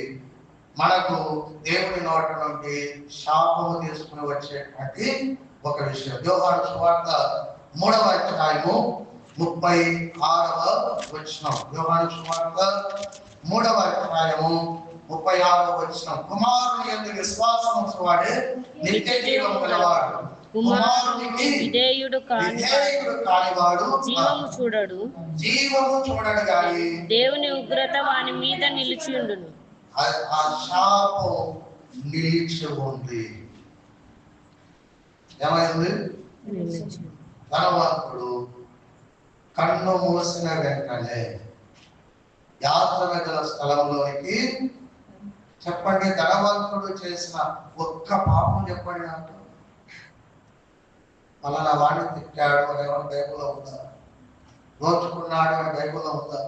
Speaker 1: మనకు దేవుని నోట నుండి శాపము తీసుకుని వచ్చేటువంటి ఒక విషయం. యోహాను సువార్త 3వ అధ్యాయము 36వ వచనం. యోహాను సువార్త 3వ అధ్యాయము 36వ వచనం. కుమారుని యందు విశ్వాసం ఉంచువాడే నిత్య జీవము గలవాడు, కుమారునికి విధేయుడు కానివాడు జీవము చూడడు గాని
Speaker 2: దేవుని ఉగ్రత వాని మీద నిలిచి ఉండును.
Speaker 1: ఆ శాపం నిలిచి ఉంది. ఏమైంది? ధనవంతుడు కన్ను మూసిన వెంటనే యాత్ర గల స్థలంలోనికి, చెప్పండి, ధనవంతుడు చేసిన ఒక్క పాపం చెప్పండి నాకు. పలానా వాడిని తిట్టాడు అని ఏమైనా బైబిల్లో ఉందా? దోచుకున్నాడు అని బైబిల్లో ఉందా?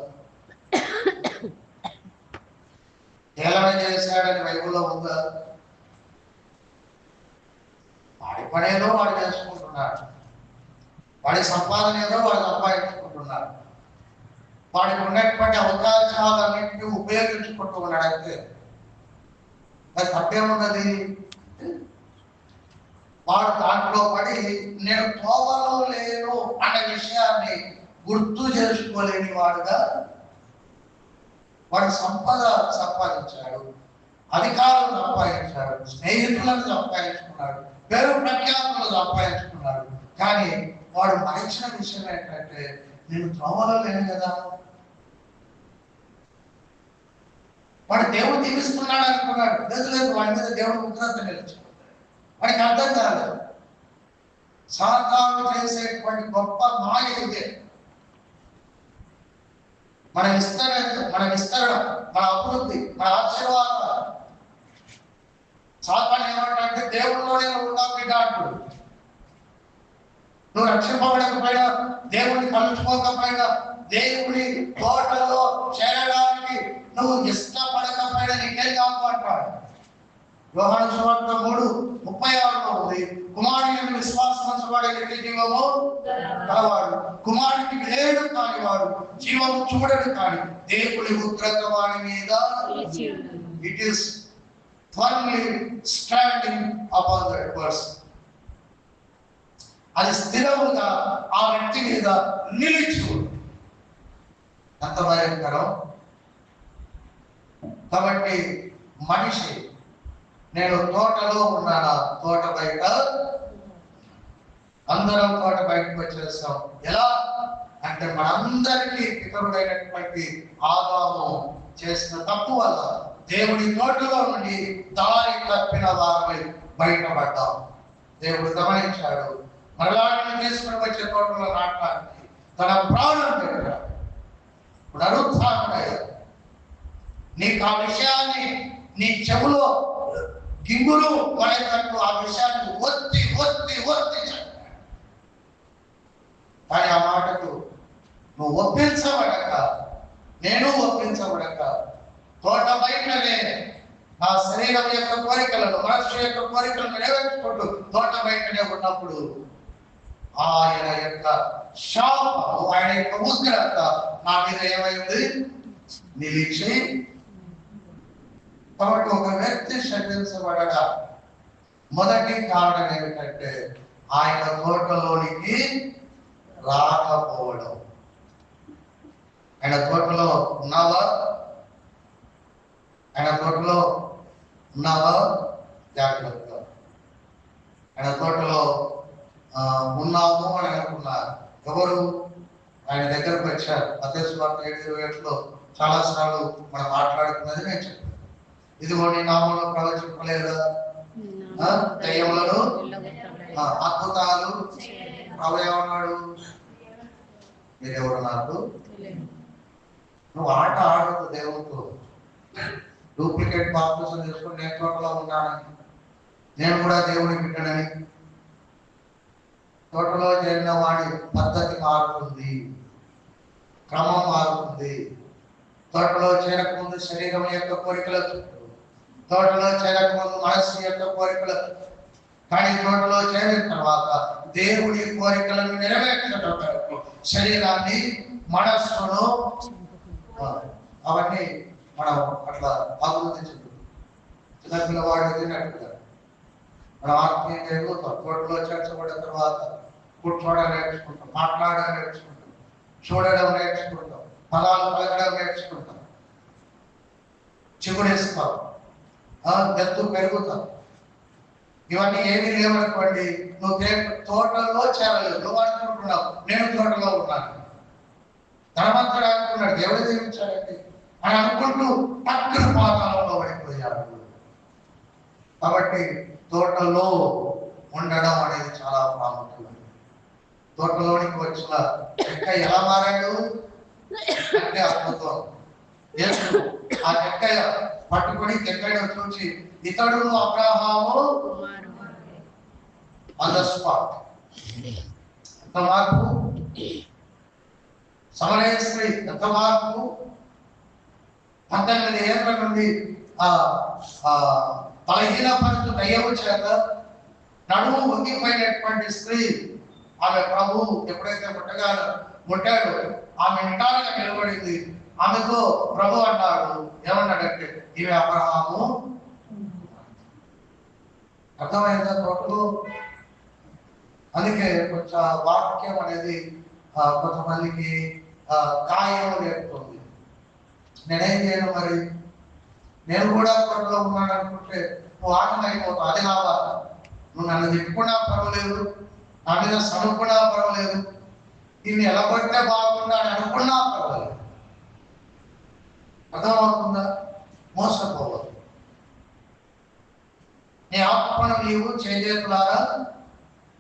Speaker 1: హేళన చేశాడని బైబిల్లో ఉందా? వాడి పనేదో వాడు చేసుకుంటున్నాడు, వాడి సంపాదన ఏదో వాడు సంపాదించుకుంటున్నాడు, వాడికి ఉన్నటువంటి అవకాశాలన్నింటినీ ఉపయోగించుకుంటూ ఉన్నాడంటే అది తప్పేమున్నది? వాడు దాంట్లో పడి నేను తోవలో లేను అనే విషయాన్ని గుర్తు చేసుకోలేని వాడుగా వాడు సంపద సంపాదించాడు, అధికారం సంపాదించాడు, స్నేహితులను సంపాదించుకున్నాడు, పేరు ప్రఖ్యాతులు సంపాదించుకున్నాడు. కానీ వాడు మరిచిన విషయం ఏంటంటే నేను త్రోవలో లేను కదా. వాడు దేవుడు దీవిస్తున్నాడు అనుకున్నాడు. లేదు, వాడి మీద దేవుడు ఉగ్రత నిలిచిపోతాడు. వాడికి అర్థం కాలేదు. సాతాను చేసేటువంటి గొప్ప మాయ ఇదే. మన విస్తరణ, మన అభివృద్ధి, మన ఆశీర్వాదాలు. సాతాను ఏమంటే దేవుడిలోనే ఉన్నావు బిడ్డ అంటాడు. నువ్వు రక్షింపబడకపోయినా, దేవుడిని కలుసుకోకపోయినా, దేవుడి తోటలో చేరడానికి నువ్వు ఇష్టపడకపోయినా నీకేం కాదు అంటాడు. యోహాను సువార్త 3:36లో ఉంది, కుమారుని యందు విశ్వాసం ఉంచువాడే నిత్య జీవము గలవాడు, కుమారునికి విధేయుడు కానివాడు జీవము చూడడు కానీ దేవుడి ఉగ్రత వాని మీద. It is firmly standing upon that person. అది స్థిరముగా ఆ వ్యక్తి మీద నిలిచి ఉంది. అంత భయంకరం. కాబట్టి మనిషి, నేను తోటలో ఉన్నానా, తోట బయట, అందరం తోట బయటకు వచ్చేస్తాం. ఎలా అంటే మనందరికీ పితరుడైనటువంటి ఆదాము చేసిన తప్పు వల్ల దేవుడి తోటలో నుండి దారి తప్పిన వారిపై బయటపడ్డాం. దేవుడు గమనించాడు. మరలాడిని తీసుకుని వచ్చే తోటలో నాటడానికి తన ప్రాణం పెట్టాడు. పునరుత్థానుడయ్యాడు. నీకు ఆ విషయాన్ని నీ చెవులో గింగులు పడేటట్టు ఆ విషయాన్ని ఒత్తి ఒత్తి ఒత్తి చెప్పాడు. కానీ ఆ మాటకు నువ్వు ఒప్పించబడక, నేను ఒప్పించబడక, తోట బయటనే నా శరీరం యొక్క కోరికలను, మనస్సు యొక్క కోరికలను నెరవేర్చుకుంటూ తోట బయటనే ఉన్నప్పుడు ఆయన యొక్క శాపము, ఆయన యొక్క ఉగ్రత నా మీద ఏమైంది? నిలిచి. కాబట్టి ఒక వ్యక్తి శపించబడగా మొదటి కారణం ఏమిటంటే ఆయన తోటలోనికి రాకపోవడం. ఆయన తోటలో ఉన్నావా? ఆయన తోటలో ఉన్నావా? జాగ్రత్త. ఆయన తోటలో ఉన్నాము అని అనుకున్నారు. ఎవరు? ఆయన దగ్గరకు వచ్చారు. మత్తయి సువార్త 7:27లో చాలా సార్లు మనం మాట్లాడుతున్నది నేను చెప్పాను. ఇదిగో నీ నామంలో ప్రవచింపలేదా, దయ్యములను, అద్భుతాలు అవయవన్నాడు. మీరెవరు నాకు? నువ్వు ఆట ఆడదు దేవుడితో. డూప్లికేట్ బాప్తిజం చేసుకుని నేను తోటలో ఉన్నానని, నేను కూడా దేవుని బిడ్డనని. తోటలో చేరిన వాడి పద్ధతి మారుతుంది, క్రమం మారుతుంది. తోటలో చేరకముందు శరీరం యొక్క కోరికలు, తోటలో చేరకముందు మనస్సు యొక్క కోరికలు, కానీ తోటలో చేరిన తర్వాత దేవుడి కోరికలను నెరవేర్చడం శరీరాన్ని, మనస్సును, అవన్నీ మనం అట్లా అభివృద్ధి చెందుతాం. పిల్లవాడు ఎదిగినట్టుగా మనం ఆత్మీయంగా ఎదుగుతాం. తోటలో చేర్చబడిన తర్వాత కూర్చోవడం నేర్చుకుంటాం, మాట్లాడడం నేర్చుకుంటాం, చూడడం నేర్చుకుంటాం, పదాలు పలకడం నేర్చుకుంటాం, చిగురేస్తాం, ఎత్తు పెరుగుతాం. ఇవన్నీ ఏమీ లేవనుకోండి, నువ్వు తోటలో చేరలేదు. నువ్వు అనుకుంటున్నావు నేను తోటలో ఉన్నాను, ధనవంతుడు అనుకున్నాడు, దేవుడు దీవించాడండి అని అనుకుంటూ పక్కన పాతాళంలో పడిపోయాడు. కాబట్టి తోటలో ఉండడం అనేది చాలా ప్రాముఖ్యమైనది. తోటలోనికి వచ్చిన చెక్క ఎలా మారాడు అంటే అద్భుతం. ఆ చెక్క పట్టుకొని చెక్కని చూసి ఇతడు అబ్రహాము ఆన్ ద స్పాట్. ఎంత మార్పు! సమరయ స్త్రీ ఎంత మార్పు! 18 ఏళ్ల నుండి బలహీనపరుచు దయ్యము చేత నడుము వంగిపోయినటువంటి స్త్రీ, ఆమె ప్రభు ఎప్పుడైతే ముట్టాడో ఆమె నిటారుగా నిలబడింది. ఆమెతో ప్రభు అన్నాడు, ఏమన్నాడంటే ఈమె అబ్రహాము. అర్థమైందా తోటలో? అందుకే కొంచెం వాక్యం అనేది కొంతమందికి కాయం నేర్పుతుంది. నేనేం చేయను మరి, నేను కూడా తోటలో ఉన్నాను అనుకుంటే నువ్వు ఆటం అయిపోతావు. అది నా బాధ. నువ్వు నన్ను తిట్టుకున్నా పర్వాలేదు, నా మీద సనుకున్నా పర్వాలేదు, దీన్ని ఎలా కొట్టినా బాగుండా అని అనుకున్నా పర్వాలేదు. అర్థమవుతుందా? మోసపోవద్దు. నీ ఆత్మను నీవు చేతులారా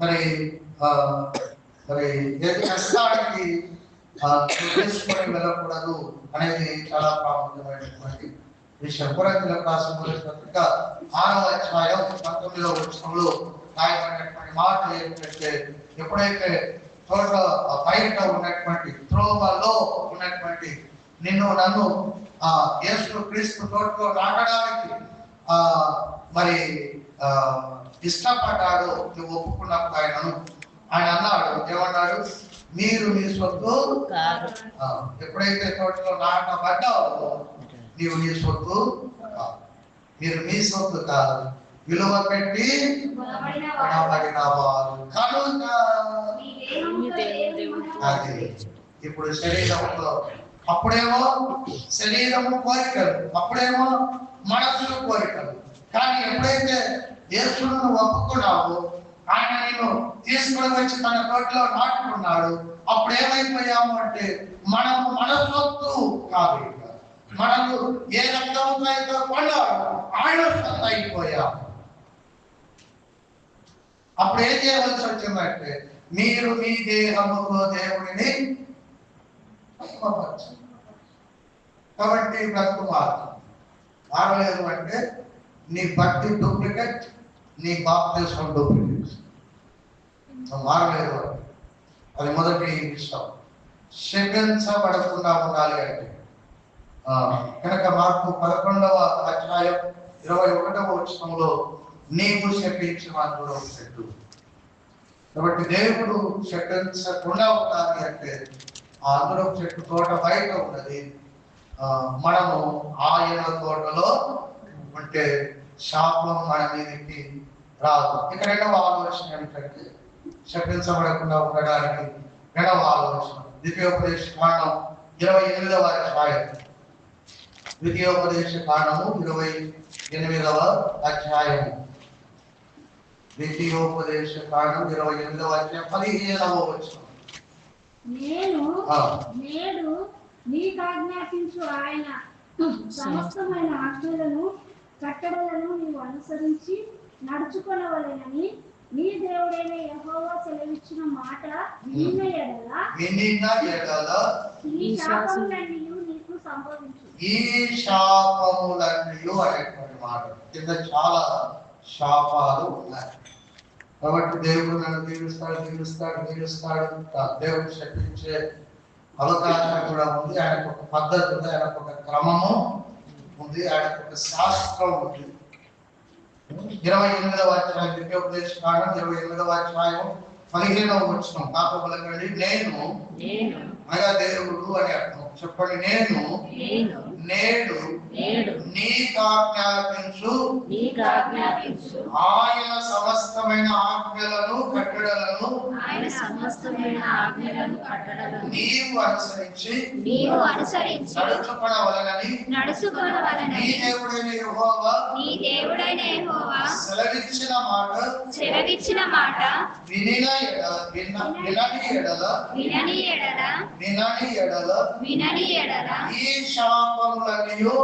Speaker 1: మరి ఏది కష్టానికి తీసుకొని వెళ్ళకూడదు అనేది చాలా ప్రాముఖ్యమైనటువంటి విషయం. కొరింథీయులకు రాసిన మొదటి పత్రిక 6వ అధ్యాయం 19వ వచనంలో రాయబడినటువంటి మాట ఏంటంటే, ఎప్పుడైతే తోట బయట ఉన్నటువంటి త్రోవలో ఉన్నటువంటి నిన్ను నన్ను యేసు క్రీస్తు తోటలో నాటడానికి మరి ఇష్టపడ్డాడు, నువ్వు ఒప్పుకున్నప్పుడు ఆయన అన్నాడు, ఏమన్నాడు? మీరు మీ సొత్తు ఎప్పుడైతే తోటలో నాటబడ్డావో నీవు నీ సొత్తు కాదు, మీరు మీ సొత్తు కాదు, విలువ పెట్టి కొనబడిన వారు కనుక. అది ఇప్పుడు శరీరంలో, అప్పుడేమో శరీరము కోరికలు, అప్పుడేమో మనస్సు కోరికలు. కానీ ఎప్పుడైతే యేసును ఒప్పుకున్నావో, ఆయన నేను తీసుకుని వచ్చి తన తోటలో నాటుకున్నాడు, అప్పుడు ఏమైపోయాము అంటే మనము మన సొత్తు కాదు, మనకు ఏ రక్తంతో కొన్నాడు ఆయన సొత్తు అయిపోయాము. అప్పుడు ఏం చేయవలసి వచ్చిందంటే మీరు మీ దేహములో దేవుడిని కాబట్టి బ్రతుకు మారలేదు అంటే నీ భక్తి డూప్లికేట్, నీ బాప్తిస్మం డూప్లికేట్. మారలేదు. అది మొదటి విషయం. శపించబడకుండా ఉండాలి అంటే కనుక మార్కు 11వ అధ్యాయం 21వ వచనంలో నీవు శపించిన అందులో చెట్టు. కాబట్టి దేవుడు శపించకుండా ఉండాలి అంటే ఆ అందులో చెట్టు తోట బయట ఉన్నది, మనము ఆయన తోటలో ఉంటే శాపం మన మీదకి రాదు. ఇక రెండవ ఆలోచన ఏమిటంటే శపించబడకుండా ఉండడానికి రెండవ ఆలోచన ద్వితీయోపదేశ కాండం 28వ అధ్యాయం. ద్వితీయోపదేశ కాండము 28వ అధ్యాయం. ద్వితీయోపదేశ కాండం 28వ అధ్యాయం 15వ వచనం.
Speaker 3: నేడు నీకు ఆజ్ఞాపించు ఆయన సమస్తమైన ఆజ్ఞలను కట్టడలను నీవు అనుసరించి నడుచుకొనవలెనని నీ దేవుడైన యెహోవా సెలవిచ్చిన మాట వినిన ఎడల ఈ శాపములన్నీ నీకు సంభవించు.
Speaker 1: ఈ శాపములన్నీ అనేటువంటి మాట కింద చాలా శాపాలు ఉన్నాయి. కాబట్టి దేవుడు నన్ను దీవిస్తాడు. దేవుడు శపించే అవకాశం కూడా ఉంది. ఆయనకు ఒక పద్ధతి ఉంది, ఆయనకు ఒక క్రమము ఉంది, ఆయనకు ఒక శాస్త్రం ఉంది. 28వ అధ్యాయం ద్వితీయోపదేశ కాండం 28వ అధ్యాయం 15వ వచనం. కాకపోతే నేను అనగా దేవుడు అని అర్థం. చెప్పండి, నేను నేడు నీకు ఆజ్ఞాపించు ఆయన సమస్తమైన ఆజ్ఞలను కట్టడలను నీవు అనుసరించి నడుచుకొనవలెనని నీ దేవుడైన యెహోవా సెలవిచ్చిన మాట వినని ఎడల ఈ శాపములన్నీయు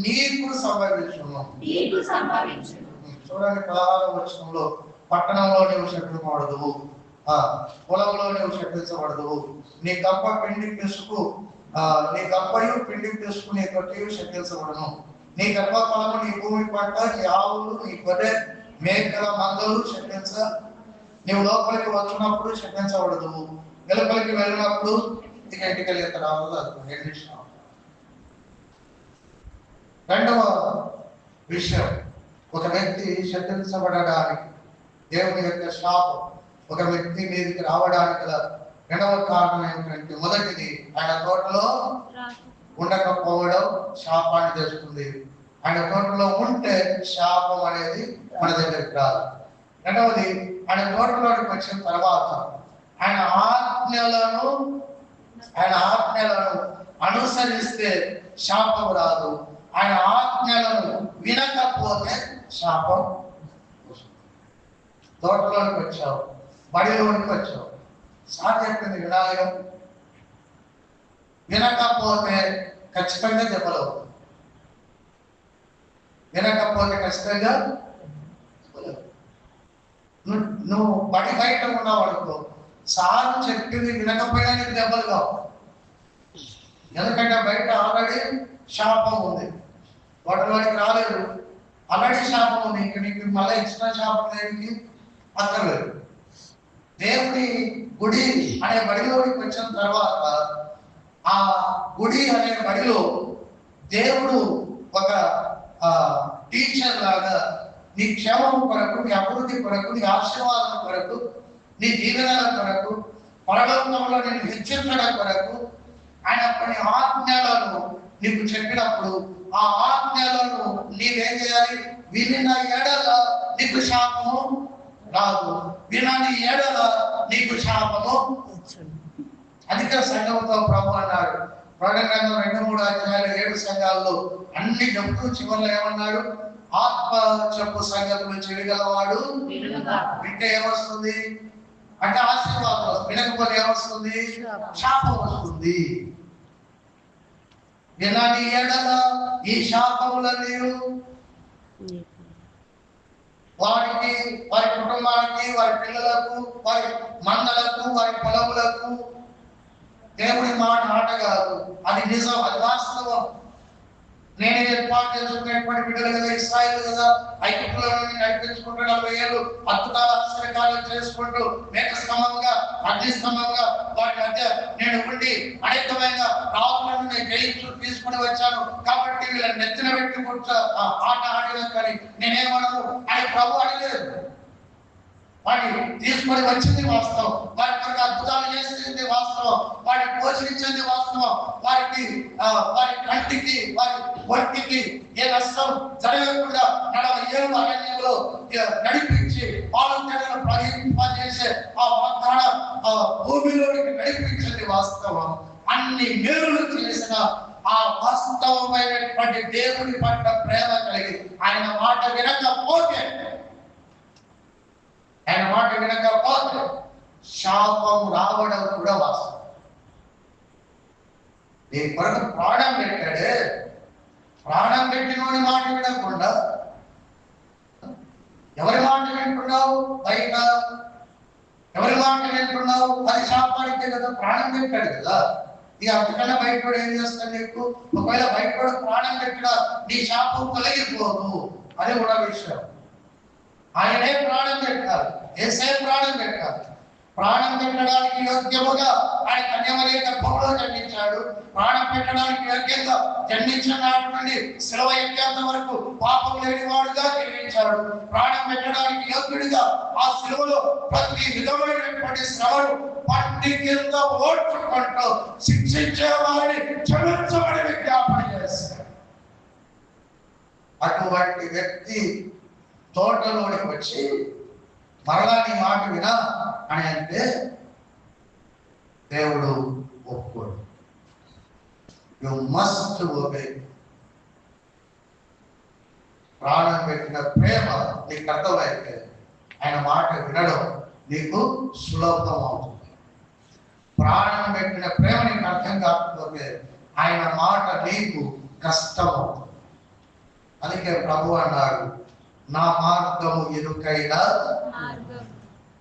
Speaker 1: నీకు సంభవించును. చూడండి, 16వ వచనంలో పట్టణంలో నీవు శపించబడదు, పొలంలో నీవు శపించబడదు, నీ గంప పిండి పిసుకు నీ గంపయు పిండి పిసుకు నీ కొట్టియు శపించబడను, నీ గర్భఫలము నీ భూమి పంట నీ ఆవులు నీ గొర్రె మేకల మందలు శపించ, నీవు లోపలికి వచ్చినప్పుడు శపించబడదు, వెలుపలికి వెళ్ళినప్పుడు ఇక ఇంటికి వెళ్ళేంత రావాలి. అది రెండవ విషయం, ఒక వ్యక్తి శపించబడడానికి దేవుని యొక్క శాపం ఒక వ్యక్తి మీదకి రావడానికి రెండవ కారణం ఏంటంటే, మొదటిది ఆయన తోటలో ఉండకపోవడం శాపాన్ని తెస్తుంది. ఆయన తోటలో ఉంటే శాపం అనేది మన దగ్గరికి రాదు. రెండవది, ఆయన తోటలోకి వచ్చిన తర్వాత ఆయన ఆజ్ఞలను అనుసరిస్తే శాపం రాదు. ఆయన ఆజ్ఞలను వినకపోతే శాపం. తోటలోనికి వచ్చావు, బడిలోనికి వచ్చావు, సార్ చెప్పింది వినాలి, వినకపోతే ఖచ్చితంగా దెబ్బలు, వినకపోతే ఖచ్చితంగా నువ్వు బడి బయట ఉన్నావు అనుకో, సార్ చెప్పింది వినకపోయినా నీకు దెబ్బలు కావు. ఎందుకంటే బయట ఆల్రెడీ శాపం ఉంది, వాటిలోనికి రాలేదు, ఆల్రెడీ శాపం ఉంది, ఇంక నీకు మళ్ళీ ఎక్స్ట్రా శాపం దేనికి అక్కర్లేదు. దేవుడి గుడి అనే బడిలోకి వచ్చిన తర్వాత ఆ గుడి అనే బడిలో దేవుడు ఒక టీచర్ లాగా నీ క్షేమం కొరకు, నీ అభివృద్ధి కొరకు, నీ ఆశీర్వాదం కొరకు, నీ దీవెనల కొరకు, పరలోకంలో నేను హెచ్చరించడం కొరకు ఆయన కొన్ని ఆజ్ఞలను నీకు చెప్పినప్పుడు ఆ ఆజ్ఞలను నీవేం చేయాలి? వినిన ఎడల నీకు శాపము రాదు, వినని ఎడల నీకు శాపము. అధిక సంఘంతో ప్రభు అన్నాడు, ప్రకటన 2-3 అధ్యాయాలు 7 సంఘాల్లో అన్ని చెప్తూ చివరిలో ఏమన్నాడు? ఆత్మ చెప్పు సంగతులు చెవిగలవాడు వింటే ఏమొస్తుంది అంటే ఆశీర్వాదం వస్తుంది, వినకపోతే ఏమొస్తుంది? శాపం వస్తుంది. వినని ఎడల ఈ శాపములన్నీ వారికి, వారి కుటుంబానికి, వారి పిల్లలకు, వారి మందలకు, వారి పొలములకు. దేవుడి మాట ఆట కాదు, అది నిజం, అది వాస్తవం. నేనే ఏర్పాటు చేసుకునేటువంటి బిడ్డలు కదా, ఇశ్రాయేలు కదా, ఐగుప్తులో నుండి నడిపించుకుంటూ 40 ఏళ్ళు అద్భుతాలు ఆశ్చర్యకార్యాలు చేసుకుంటూ మేక స్తంభంగా, అగ్ని స్తంభంగా వాటి మధ్య నేను ఉండి అనేకమైన రాజులను నేను జయించు తీసుకుని వచ్చాను. కాబట్టి వీళ్ళని నెత్తిన పెట్టి ఆట ఆడిన కానీ నేనేమనను అని ప్రభు అడగలేదు. వాడిని తీసుకొని వచ్చింది వాస్తవం, వారి కొరకు అద్భుతాలు చేసింది వాస్తవం, వాడిని పోషించింది వాస్తవం, వారికి వారి కంటికి, వారి ఒంటికి ఏ నష్టం జరగకుండా 40 ఏళ్ళు అరణ్యంలో నడిపించి పాలు తేనెలు ప్రవహింపజేసే ఆ వాగ్దాన భూమిలోనికి నడిపించింది వాస్తవం. అన్ని మేలులు చేసిన ఆ వాస్తవమైనటువంటి దేవుని పట్ల ప్రేమ కలిగి ఆయన మాట వినకపోతే శాపం రావడం కూడా వాస్తవం. నీ కొరకు ప్రాణం పెట్టాడే, ప్రాణం పెట్టినోని మాట వినకుండా ఎవరి మాట వింటున్నావు? బయట ఎవరి మాట వింటున్నావు? అది శాపానికే కదా, ప్రాణం పెట్టాడు కదా. ఇక అంతకన్నా బయట ఏం చేస్తాడు నీకు? ఒకవేళ బయట ప్రాణం పెట్టినా నీ శాపం తొలగిపోదు, అది కూడా విషయం. ఆయనే ప్రాణం పెట్టాలి, ఏసే ప్రాణం పెట్టాలి. ప్రాణం పెట్టడానికి యోగ్యముగా ఆయన కన్యమరియ గర్భంలో జన్మించాడు. ప్రాణం పెట్టడానికి యోగ్యంగా జన్మించిన నాటి నుండి శిలువ ఎక్కేంత వరకు పాపం లేని వాడుగా జన్మించాడు. ప్రాణం పెట్టడానికి యోగ్యుడిగా ఆ శిలువలో ప్రతి విధమైనటువంటి శ్రమను పట్టి కింద ఓడ్చుకుంటూ శిక్షించే వారిని క్షమించమని విజ్ఞాపన చేశాడు. అటువంటి వ్యక్తి తోటలోనికి వచ్చి మరలా నీ మాట వినా అని అంటే దేవుడు ఒప్పుకోడు. You must obey. ప్రాణం పెట్టిన ప్రేమ నీకు అర్థమైతే ఆయన మాట వినడం నీకు సులభం అవుతుంది. ప్రాణం పెట్టిన ప్రేమ నీకు అర్థం కాకపోతే ఆయన మాట నీకు కష్టం అవుతుంది. అందుకే ప్రభు అన్నాడు, నా మార్గము ఇరుకైన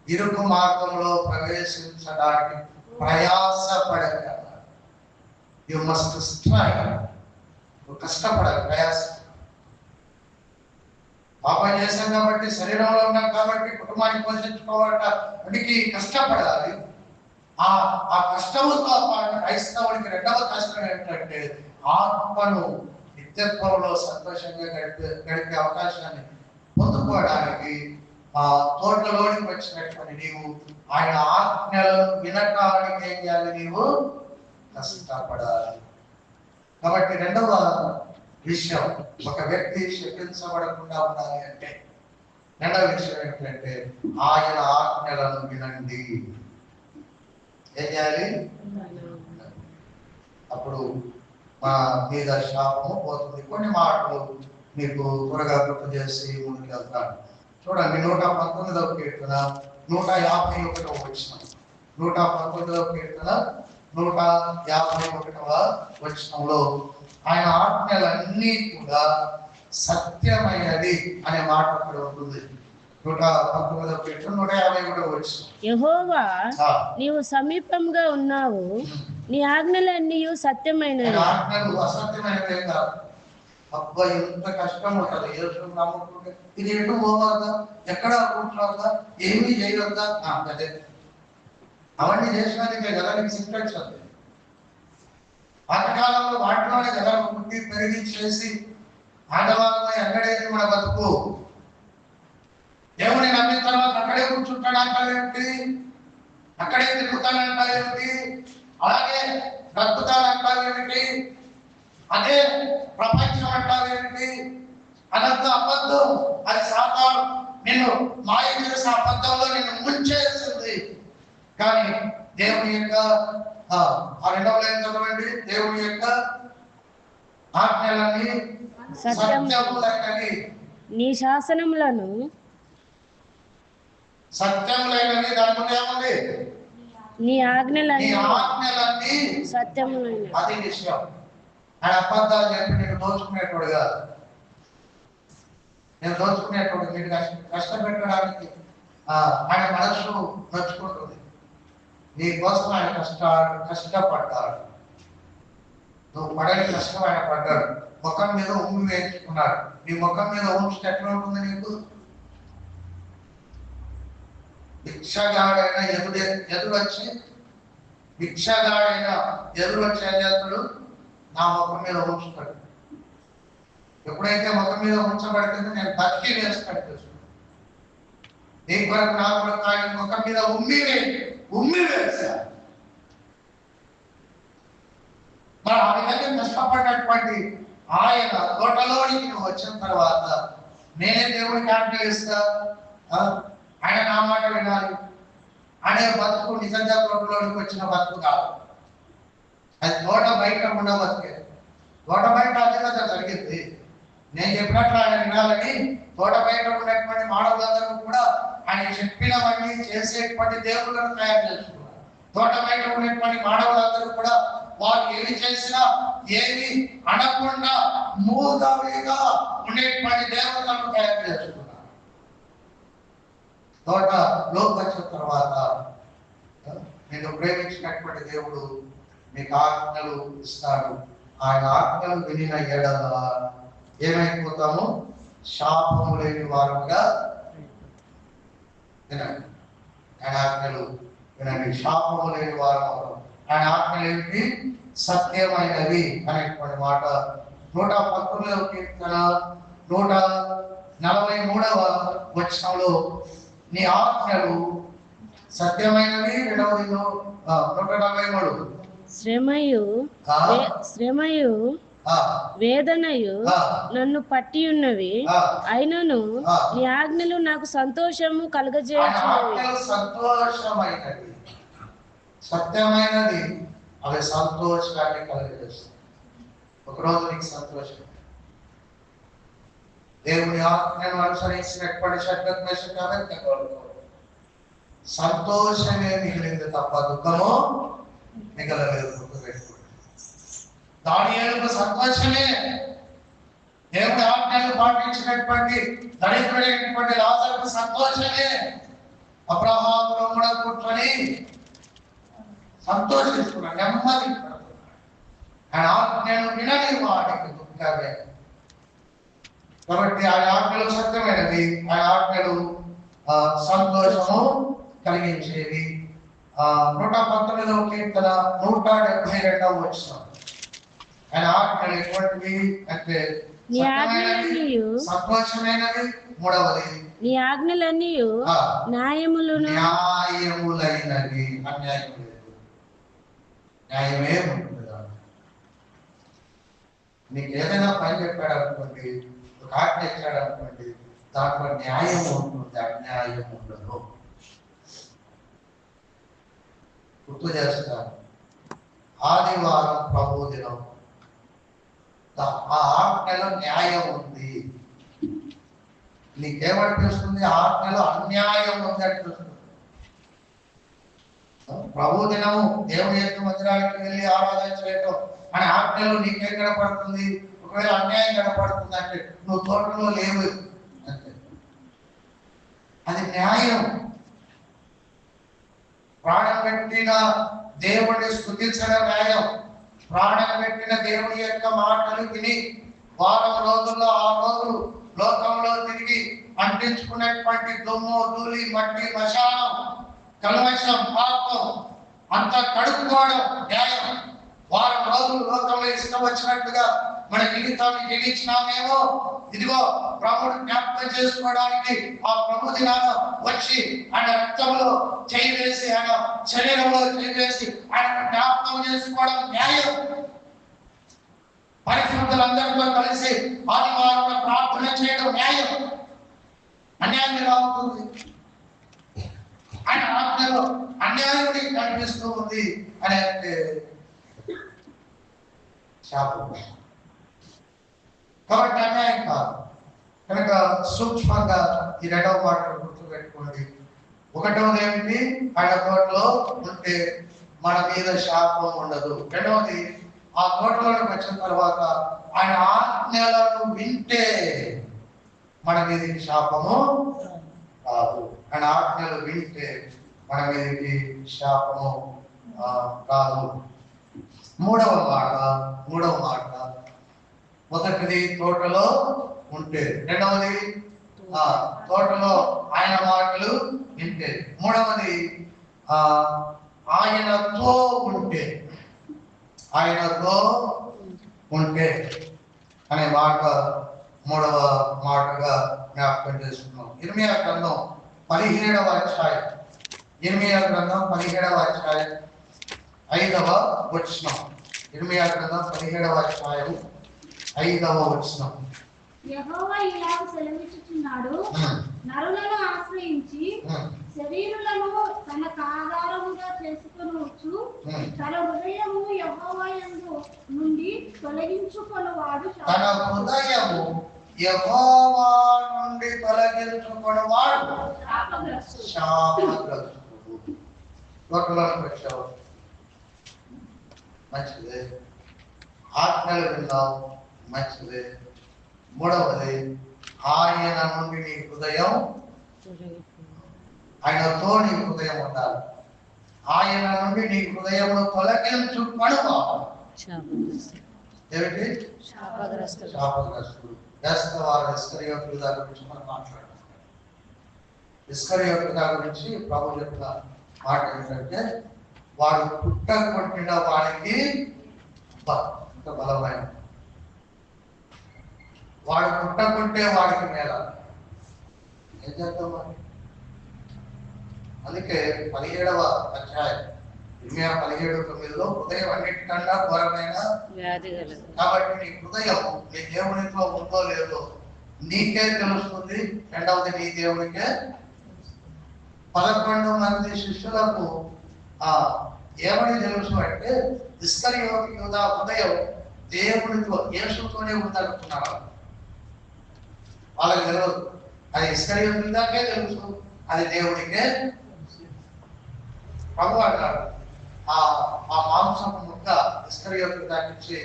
Speaker 1: ఇరుకు మార్గంలో ప్రవేశించడానికి ప్రయాసపడక. You must strive. కష్టపడాలి, ప్రయాస. పాపం చేశాం కాబట్టి, శరీరంలో ఉన్నాం కాబట్టి, కుటుంబాన్ని పోషించుకోవడానికి కష్టపడాలి. ఆ కష్టముతో పాటు క్రైస్తవుడికి రెండవ కష్టం ఏంటంటే ఆత్మను నిత్యత్వంలో సంతోషంగా గడిపే అవకాశాన్ని పొందుకోవడానికి ఆ తోటలోనికి వచ్చినటువంటి నీవు ఆయన ఆజ్ఞలను వినటానికి ఏం చేయాలి? నీవు కష్టపడాలి. కాబట్టి రెండవ విషయం, ఒక వ్యక్తి శపించబడకుండా ఉండాలి అంటే రెండవ విషయం ఏంటంటే ఆయన ఆజ్ఞలను వినండి. ఏం చేయాలి? అప్పుడు మా మీద శాపము పోతుంది. కొన్ని మాటలు మీకు త్వరగా గుర్తు చేసి ముందుకు వెళ్తాను. చూడండి, 119వ కీర్తన 151వ వచనం. 119వ కీర్తన 151వ వచనంలో ఆయన ఆజ్ఞలన్నీ కూడా సత్యమైనది అనే మాట అక్కడ ఉంటుంది. 119వ కీర్తన 151వ వచనం.
Speaker 2: యెహోవా నీవు సమీపంగా ఉన్నావు, నీ ఆజ్ఞలన్నీ సత్యమైనవి.
Speaker 1: ఆజ్ఞలు అసత్యమైనవే కాదు. అబ్బా ఎంత కష్టం ఉంటుంది. యేసు నమ్ముకుంటే ఇది ఎటు పోవాలా, ఎక్కడ కూర్చోవాలా, ఏమీ చేయవద్దా, అదే అవన్నీ చేసినానికే కదా నీకు సింటెక్స్ ఉంది. పాతకాలంలో వాటిలోనే కదా పుట్టి పెరిగి చేసి ఆడవాళ్ళని ఎక్కడైతే మన బతుకు. దేవుని నమ్మిన తర్వాత అక్కడే కూర్చుంటాడంటావేమిటి, అక్కడే తిరుగుతానంటావేమిటి, అలాగే బ్రతుకుతానంటావేమిటి, అదే ప్రపంచం అంటావేమిటి, అదంతా అబద్ధం. అది సాతాను నిన్ను మాయ చేసి అబద్ధంలో నిన్ను ముంచేస్తుంది. కానీ దేవుని యొక్క ఆ రెండవ లైన్ చదవండి. దేవుని యొక్క ఆజ్ఞలన్నీ సత్యములైనవి,
Speaker 2: నీ శాసనములను
Speaker 1: సత్యములైనవి. దాని ముందు ఏముంది?
Speaker 2: నీ ఆజ్ఞలన్నీ
Speaker 1: సత్యములైనవి. అది విషయం. ఆయన అబద్ధాలు చెప్పి నేను దోచుకునేటోడు కాదు. నేను దోచుకునేటోడు. మీరు కష్టపెట్టడానికి ఆయన మనసు నచ్చుకుంటుంది. నీ కోసం ఆయన కష్టపడ్డాడు. నువ్వు పడని కష్టం ఆయన పడ్డాడు. ముఖం మీద ఉమ్మి వేయించుకున్నాడు. నీ ముఖం మీద ఉంచితే ఎట్లా ఉంటుంది నీకు? భిక్షగాడైన ఎదురు వచ్చి ఏం చేస్తాడు? నా ముఖం మీద ఉంచుతాడు. ఎప్పుడైతే ముఖం మీద ఉంచబడుతుందో నేను బతికి వేస్తాడు. నీ కొరకు నా కొరకు ఆయన ముఖం మీద ఉమ్మి వేస్తా. మరి ఆ విధంగా కష్టపడినటువంటి ఆయన తోటలోనికి నువ్వు వచ్చిన తర్వాత నేనే దేవుడికి ఆజ్ఞయిస్తా, ఆయన నా మాట వినాలి అనే బతుకు నిజంగా తోటలోనికి వచ్చిన బతుకు కాదు. అది తోట బయట ఉన్న బతుకే. తోట బయట అదే కదా జరిగింది. నేను చెప్పినట్లు ఆయన వినాలని తోట బయట ఉన్నటువంటి మానవులందరూ కూడా ఆయన చెప్పినవన్నీ చేసేటువంటి దేవుళ్ళను తయారు చేసుకున్నారు. తోట బయట ఉన్నటువంటి మానవులందరూ కూడా వారు ఏమి చేసినా ఏమి అనకుండా మూగవిగా ఉండేటువంటి దేవతలను తయారు చేసుకున్నారు. తోటలోకి వచ్చిన తర్వాత నేను ప్రేమించినటువంటి దేవుడు మీకు ఆజ్ఞలు ఇస్తాడు. ఆయన ఆజ్ఞలు వినిన ఎడల ఏమైపోతాము? శాపము లేని వారుగా వినండి. ఆయన ఆజ్ఞలు వినండి, శాపము లేని వారు ఆయన ఆజ్ఞలు ఏంటి? సత్యమైనవి అనేటువంటి మాట 119వ కీర్తన 143వ వచనంలో నీ ఆజ్ఞలు సత్యమైనవి. 143
Speaker 2: శ్రమయు వేదనయు నన్ను పట్టి ఉన్నవి, అయినను నీ ఆజ్ఞలు నాకు సంతోషము కలుగజేయుచున్నవి.
Speaker 1: సంతోషమైనది, సత్యమైనది, అవి సంతోషాన్ని కలుగజేస్తాయి. ఒకరోజు నీకు సంతోషం, దేవుని ఆజ్ఞను అనుసరించినటువంటి సంతోషమే మిగిలింది తప్ప దుఃఖము మిగలలేదు. దానియేలుకు సంతోషమే, దేవుడి ఆజ్ఞలు పాటించినటువంటి దరిద్రుడైనటువంటి లాజరుకు సంతోషమే. అబ్రహాములో కూడా కూర్చొని సంతోషిస్తున్నాడు, నెమ్మది. ఆయన ఆజ్ఞలు వినని వాడికి దుఃఖమే. కాబట్టి ఆయన ఆజ్ఞలు సత్యమైనవి, ఆయన ఆజ్ఞలు సంతోషము కలిగించేవి. 119వ కీర్తన 172వ వచనం. ఆయన ఆజ్ఞలు ఎటువంటివి అంటే సంతోషమైనవి. మూడవది
Speaker 2: నీ ఆజ్ఞలన్నీ న్యాయములైనవి.
Speaker 1: అన్యాయం లేదు, న్యాయమే ఉంటుంది. నీకు ఏదైనా పని చెప్పాడు అనుకోండి, ఒక ఆజ్ఞ ఇచ్చాడు అనుకోండి, దాంట్లో న్యాయం ఉంటుంది, అన్యాయం ఉండదు. గుర్తు చేస్తాను, ఆదివారం ప్రభు దినం, ఆ ఆజ్ఞలో న్యాయం ఉంది. నీకేమనిపిస్తుంది? ఆజ్ఞలో అన్యాయం ఉంది అనిపిస్తుంది. ప్రభు దినము దేవుని యొక్క మందిరానికి వెళ్ళి ఆరాధన చేయటం అనే ఆజ్ఞలో నీకేం కనపడుతుంది? ఒకవేళ అన్యాయం కనపడుతుంది అంటే నువ్వు తోటలో లేవు అంటే అది న్యాయం. ప్రాణం పెట్టిన దేవుడిని స్తుతించడం న్యాయం. ప్రాణం పెట్టిన దేవుడి యొక్క మాటలు విని వారం రోజుల్లో 6 రోజులు లోకంలో తిరిగి అంటించుకున్నటువంటి దుమ్ము, ధూళి, మట్టి, మశానం, కల్మషం, పాపం అంతా కడుక్కోవడం న్యాయం. వారం రోజులు లోకంలో ఇష్టం వచ్చినట్టుగా మన జీవితాన్ని జీవించినామేమో, ఇదిగో ప్రభుడు జ్ఞాపకం చేసుకోవడానికి ఆ ప్రభు దినాన వచ్చి ఆయన రక్తంలో చేయి వేసి, ఆయన శరీరంలో చేయి వేసి ఆయన జ్ఞాపకం చేసుకోవడం న్యాయం. పరిశుద్ధులందరితో కలిసి ఆదివారం ప్రార్థన చేయడం న్యాయం. అన్యాయం ఎలా అవుతుంది? ఆయన ఆజ్ఞలో అన్యాయం కనిపిస్తూ ఉంది అని అంటే శాపం. కాబట్టి అన్యాయం కాదు. కనుక సూక్ష్మంగా ఈ 2వ మాటను గుర్తుపెట్టుకోండి. 1వది ఏమిటి? ఆయన తోటలో ఉంటే మన మీద శాపం ఉండదు. 2వది ఆ తోటలోకి వచ్చిన తర్వాత ఆయన ఆజ్ఞలను వింటే మన మీదకి శాపము రాదు. ఆయన ఆజ్ఞలు వింటే మన మీదకి శాపము రాదు. మూడవ మాట మొదటిది తోటలో ఉంటే, 2వది తోటలో ఆయన మాటలు వింటే, 3వది ఆయనతో ఉంటే అనే మాట 3వ మాటగా జ్ఞాపకం చేసుకున్నాం. ఇర్మియా గ్రంథం 17వ అధ్యాయం 5వ వచనం. ఇర్మియా గ్రంథం 17వ అధ్యాయం 5వ వచనం.
Speaker 3: యెహోవా ఇలాగ సెలవిచ్చుచున్నాడు, నరులను ఆశ్రయించి శరీరులను తనకు ఆధారముగా చేసుకొనవచ్చు, తన హృదయము యెహోవా యందు నుండి తొలగించుకొనువాడు
Speaker 1: తన హృదయము యెహోవా నుండి తొలగించుకొనువాడు శాపగ్రస్తుడు. తోటలోకి వచ్చావు, మంచిదే. ఆజ్ఞలు విన్నావు, మంచిదే. 3వది ఆయన నుండి నీ హృదయం, ఆయనతో నీ హృదయం ఉండాలి. ఆయన నుండి నీ హృదయమును తొలగించుకొనువాడు ఏమిటి? శాపగ్రస్తుడు. వేస్తవారు ఇస్కరియోతు యూదా గురించి మనం మాట్లాడుతున్నాం. ఇస్కరియోతు యూదా గురించి ప్రభు చెప్తున్నారు. మాట ఏంటంటే వాడు పుట్టకొట్టిన వాడికి ఇంత బలమైన వాడు పుట్టకుంటే వాడికి మేళ ఏం చేద్దాం మరి. అందుకే 17వ అధ్యాయం 17:9 హృదయం అన్నిటికన్నా ఘోరమైన
Speaker 2: వ్యాధి గలదు.
Speaker 1: కాబట్టి నీ హృదయం నీ దేవునితో ఉందో లేదో నీకే తెలుస్తుంది. రెండవది నీ దేవునికే. 11 మంది శిష్యులకు ఏమని తెలుసు అంటే ఇస్కరియోతు యూదా హృదయం దేవునితో యేసుతోనే ఉందనుకున్నారు. వాళ్ళకి తెలియదు. అది ఇస్కరియోతు యూదాకే తెలుసు, అది దేవునికే. ప్రభు అన్నాడు ఆ మాంసపు ముక్క ఇస్కరియోతు యూదాకిచ్చి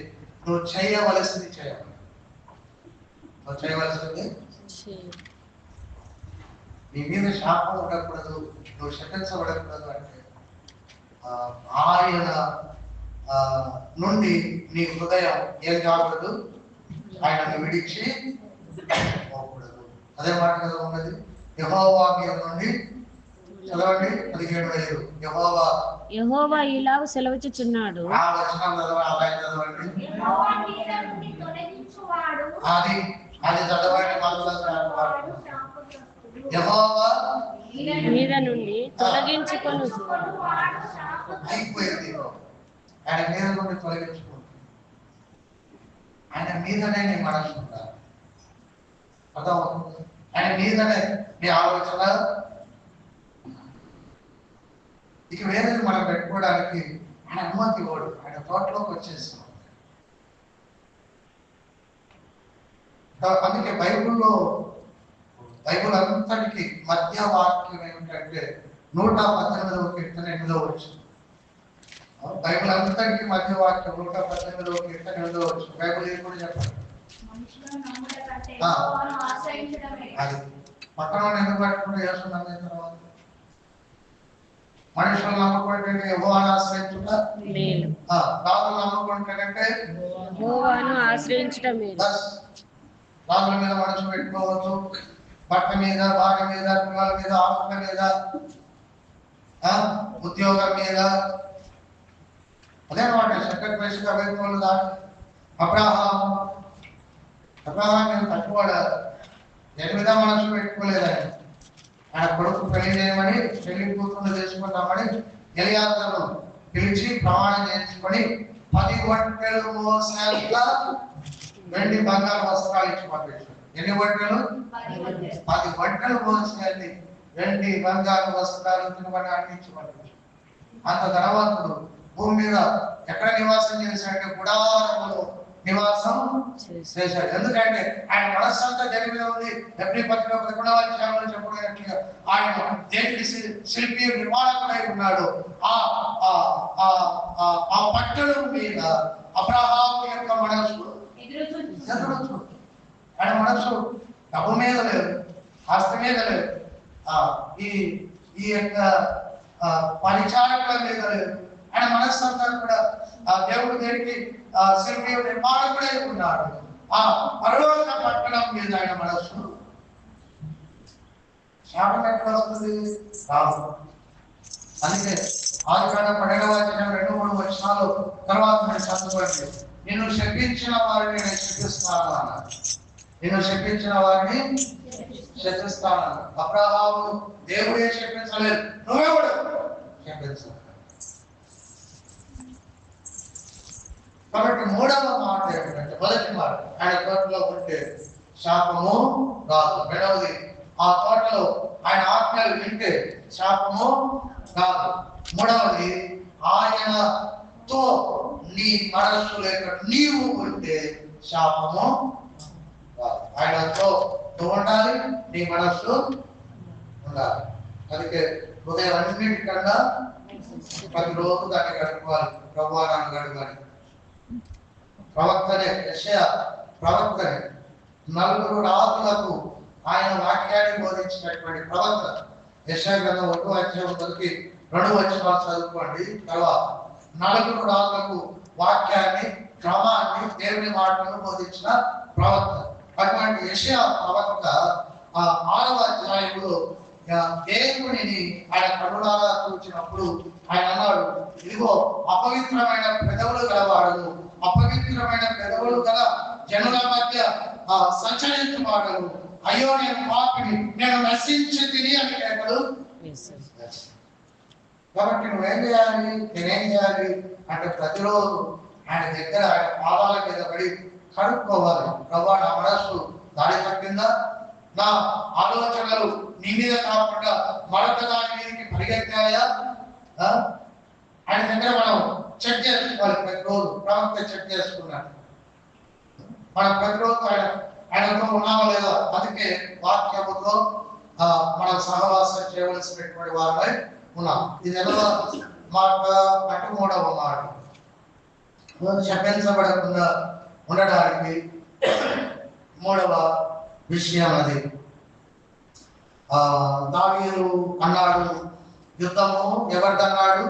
Speaker 1: నువ్వు చేయవలసింది చేయాలి. నువ్వు చేయవలసింది నీ మీద శాపం ఉండకూడదు, నువ్వు శపించబడకూడదు అంటే ఆయన నుండి నీ హృదయం ఏం కాకూడదు, ఆయనను విడిచి పోకూడదు. అదే మాట కదా ఉన్నది. యెహోవా మీద నుండి చదవండి 17:5 యెహోవా
Speaker 2: ఇలాగ సెలవిచ్చుచున్నాడు.
Speaker 1: ఆ వచనం చదవండి. అది చదవండి. యెహోవా
Speaker 2: మీద నుండి తొలగించుకొని
Speaker 1: అయిపోయింది. ఆయన మీద నుండి తొలగించుకుంటుంది. ఆయన మీదనే నీ మనసు ఉండాలి. అర్థమవుతుంది. ఆయన మీదనే నీ ఆలోచన. ఇక వేరేది మనం పెట్టుకోవడానికి ఆయన అనుమతి ఇవ్వడు. ఆయన తోటలోకి వచ్చేస్తాం. అందుకే బైబుల్ అంతటికి మధ్య వాక్యం ఏమిటంటే 118వ కీర్తన 8వ వచనం. బైబుల్ అంతటికి మధ్య వాక్యం 118వ కీర్తన 8వ వచనం. బైబుల్ ఏం కూడా చెప్పండి. అది పక్కన ఎందుకు పట్టుకుంటే యేసు నమ్మిన తర్వాత మనుషులు నమ్ముకుంటే యెహోవాను ఆశ్రయించుట మేలు, రాజులు నమ్ముకుంటే
Speaker 2: యెహోవాను ఆశ్రయించుట మేలు.
Speaker 1: రాజుల మీద మనసు పెట్టుకోవచ్చు, భర్త మీద, భార్య మీద, పిల్లల మీద, ఆస్తుల మీద, ఉద్యోగం మీద. అదేనమాట సెకండ్ ప్లేస్గా వేసుకోవాలి. దాటి అబ్రహాం మీద తక్కువడా దేని మీద మనసు పెట్టుకోలేదు. ఆయన కొడుకు పెళ్లి చేయమని, పెళ్లి కూతురు చేసుకుంటామని ఎలియాజరును పిలిచి ప్రమాణం చేయించుకొని 10 గంటలు మోసేంత వెండి బంగారు వస్త్రాలు ఇచ్చి పంపించాడు. ఎన్ని గంటలు? 10 గంటలు మోసేది వెండి బంగారు వస్త్రాలు తినమని అందించి పంపించాడు. అంత ధనవంతుడు భూమి మీద ఎక్కడ నివాసం చేశాడంటే గుడారములో నివాసం చేశాడు. ఎందుకంటే ఆయన మనస్సంతా దేని మీద ఉంది. ఎవ్రీ పత్రిక 11వ అధ్యాయంలో చెప్పినట్లుగా ఆయన దేనికి శిల్పి నిర్మాణకుడై ఉన్నాడు. ఆ పట్టణం మీద అబ్రహాము యొక్క మనసు ఎదురు. ఆయన మనసు డబ్బు మీద లేదు, ఆస్తి మీద లేదు, ఈ యొక్క పరిచారకుల మీద లేదు. ఆయన మనస్సంతా కూడా దేవుడు దేనికి శిల్పి నిర్మాణకుడై ఉన్నాడు. ఆ పరలోక పట్టణం మీద ఆయన మనస్సు. శాపం ఎక్కడ వస్తుంది? రాదు. అందుకే ఆదికాండం 12వ అధ్యాయం 2-3 వచనాలు తర్వాత మీరు చదవండి. నేను శపించిన వారిని నేను శపిస్తాను అన్నాడు. నేను శపించిన వారిని శపిస్తాను. అబ్రహాము దేవుడే శపించలేదు, నువ్వెవడు శపించాలి. కాబట్టి 3వ మాట ఏమిటంటే, మొదటి మాట ఆయన తోటలో ఉంటే శాపము రాదు. రెండవది ఆ తోటలో ఆయన ఆజ్ఞలు వింటే శాపము రాదు. మూడవది ఆయనతో నీ మనస్సు లేక నీవు ఉంటే శాపము రాదు. ఆయనతో నువ్వు ఉండాలి, నీ మనస్సు ఉండాలి. అందుకే హృదయం అన్నిటికన్నా ప్రతిరోజు దాన్ని గడుపుకోవాలి. ప్రభువాన్ని గడపాలి. ప్రవక్తనే యెషయా ప్రవక్తనే 4 రాజులకు ఆయన వాక్యాన్ని బోధించినటువంటి ప్రవక్త. యెషయా గ్రంథం 1వ అధ్యాయం 1-2 వచనాలు చదువుకోండి. తర్వాత 4 రాజులకు వాక్యాన్ని, క్రమాన్ని, దేవుని మాటలను బోధించిన ప్రవక్త. అటువంటి యెషయా ప్రవక్త 6వ అధ్యాయంలో దేవునిని ఆయన కరుణాగా చూచినప్పుడు ఆయన అన్నాడు, ఇదిగో అపవిత్రమైన పెదవులు గలవాడు, అపవిత్రమైన పెదవులు గల జనుల మధ్య సంచరించువాడు, అయ్యో నేను పాపిని, నేను నశించి తిని అని కేకలు. కాబట్టి నువ్వేం చేయాలి, నేనేం చేయాలి అంటే ప్రతిరోజు ఆయన దగ్గర ఆయన పాదాల మీద పడి కడుక్కోవాలి. ప్రభా నా మనస్సు దాడి పట్టిందా, నా ఆలోచనలు నీ మీద కాకుండా మరొక దాని మీదకి పరిగెత్తాయా, ఆయన దగ్గర మనం చెక్ చేసుకోవాలి. ప్రతిరోజు ప్రవక్త చెక్ చేసుకున్నాడు, మనం ప్రతిరోజు ఆయనతో ఉన్నామో లేదా. అందుకే వాక్యముతో మనం సహవాసం చేయవలసినటువంటి వారమై ఉన్నాం. ఇది ఎలా మాట 13వ మాట, శపించబడకుండా ఉండడానికి 3వ విషయం అది. దావీదు అన్నాడు, యుద్ధము ఎవరిదన్నాడు?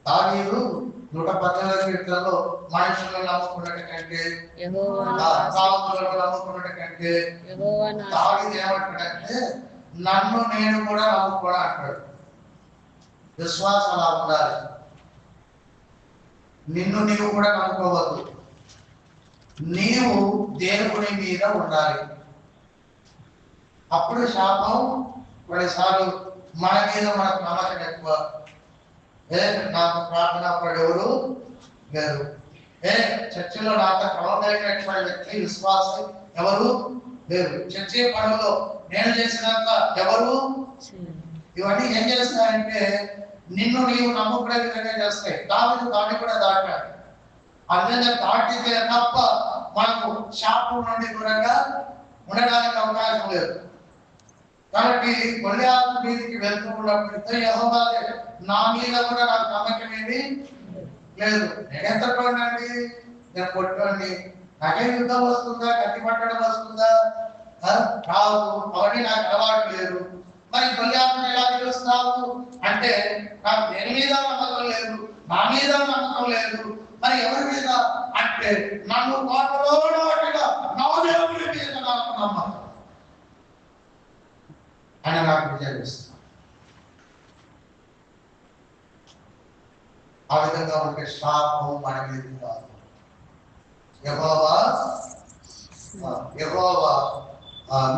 Speaker 1: దావీదు 118వ కీర్తనలో మనుషులను నమ్ముకున్నట్టు కంటే, రాములను నమ్ముకున్నట్టు కంటే, దావీదు ఏమంటాడంటే నన్ను నేను కూడా నమ్ముకోడా అంటాడు. విశ్వాసం అలా ఉండాలి. నిన్ను నీవు కూడా నమ్ముకోవద్దు, నీవు దేవుని మీద ఉండాలి. అప్పుడు శాపం కొన్నిసార్లు మన మీద మనకు నమ్మకం ఎక్కువ. నాకు ప్రార్థన పడేవారు లేరు, చర్చిలో నాతో క్రమం కలిగినటువంటి వ్యక్తి విశ్వాసం ఎవరు లేరు, చర్చి పనుల్లో నేను చేసినంత ఎవరు. ఇవన్నీ ఏం చేస్తాయంటే నిన్ను నీవు నమ్ముకునే విధంగా చేస్తాయి. దావీదు దాన్ని కూడా దాటాడు. అదే దాటితే తప్ప మనకు శాపం నుండి దూరంగా ఉండడానికి అవకాశం లేదు. కాబట్టి గొల్లియాతు మీదకి వెళ్తున్నప్పుడు యెహోవాదే, నా మీద కూడా నాకు నమ్మకం ఏమీ లేదు. నేనెంతటోనండి, నేను కొట్టుకోండి, నాకేం యుద్ధం వస్తుందా, కత్తి పట్టడం వస్తుందా, రాదు, అవన్నీ నాకు అలవాటు లేదు. మరి గొల్లియాతును ఎలా గెలుస్తావు అంటే నాకు దేని మీద నమ్మకం లేదు, నా మీద నమ్మకం లేదు. మరి ఎవరి మీద అంటే నన్ను కోటలోనోటిగా నా దేవుడి మీద నాకు నమ్మకం, ఆయన నాకు విజయిస్తాను. ఆ విధంగా ఉంటే శాపం మన మీద కాదు. యెహోవా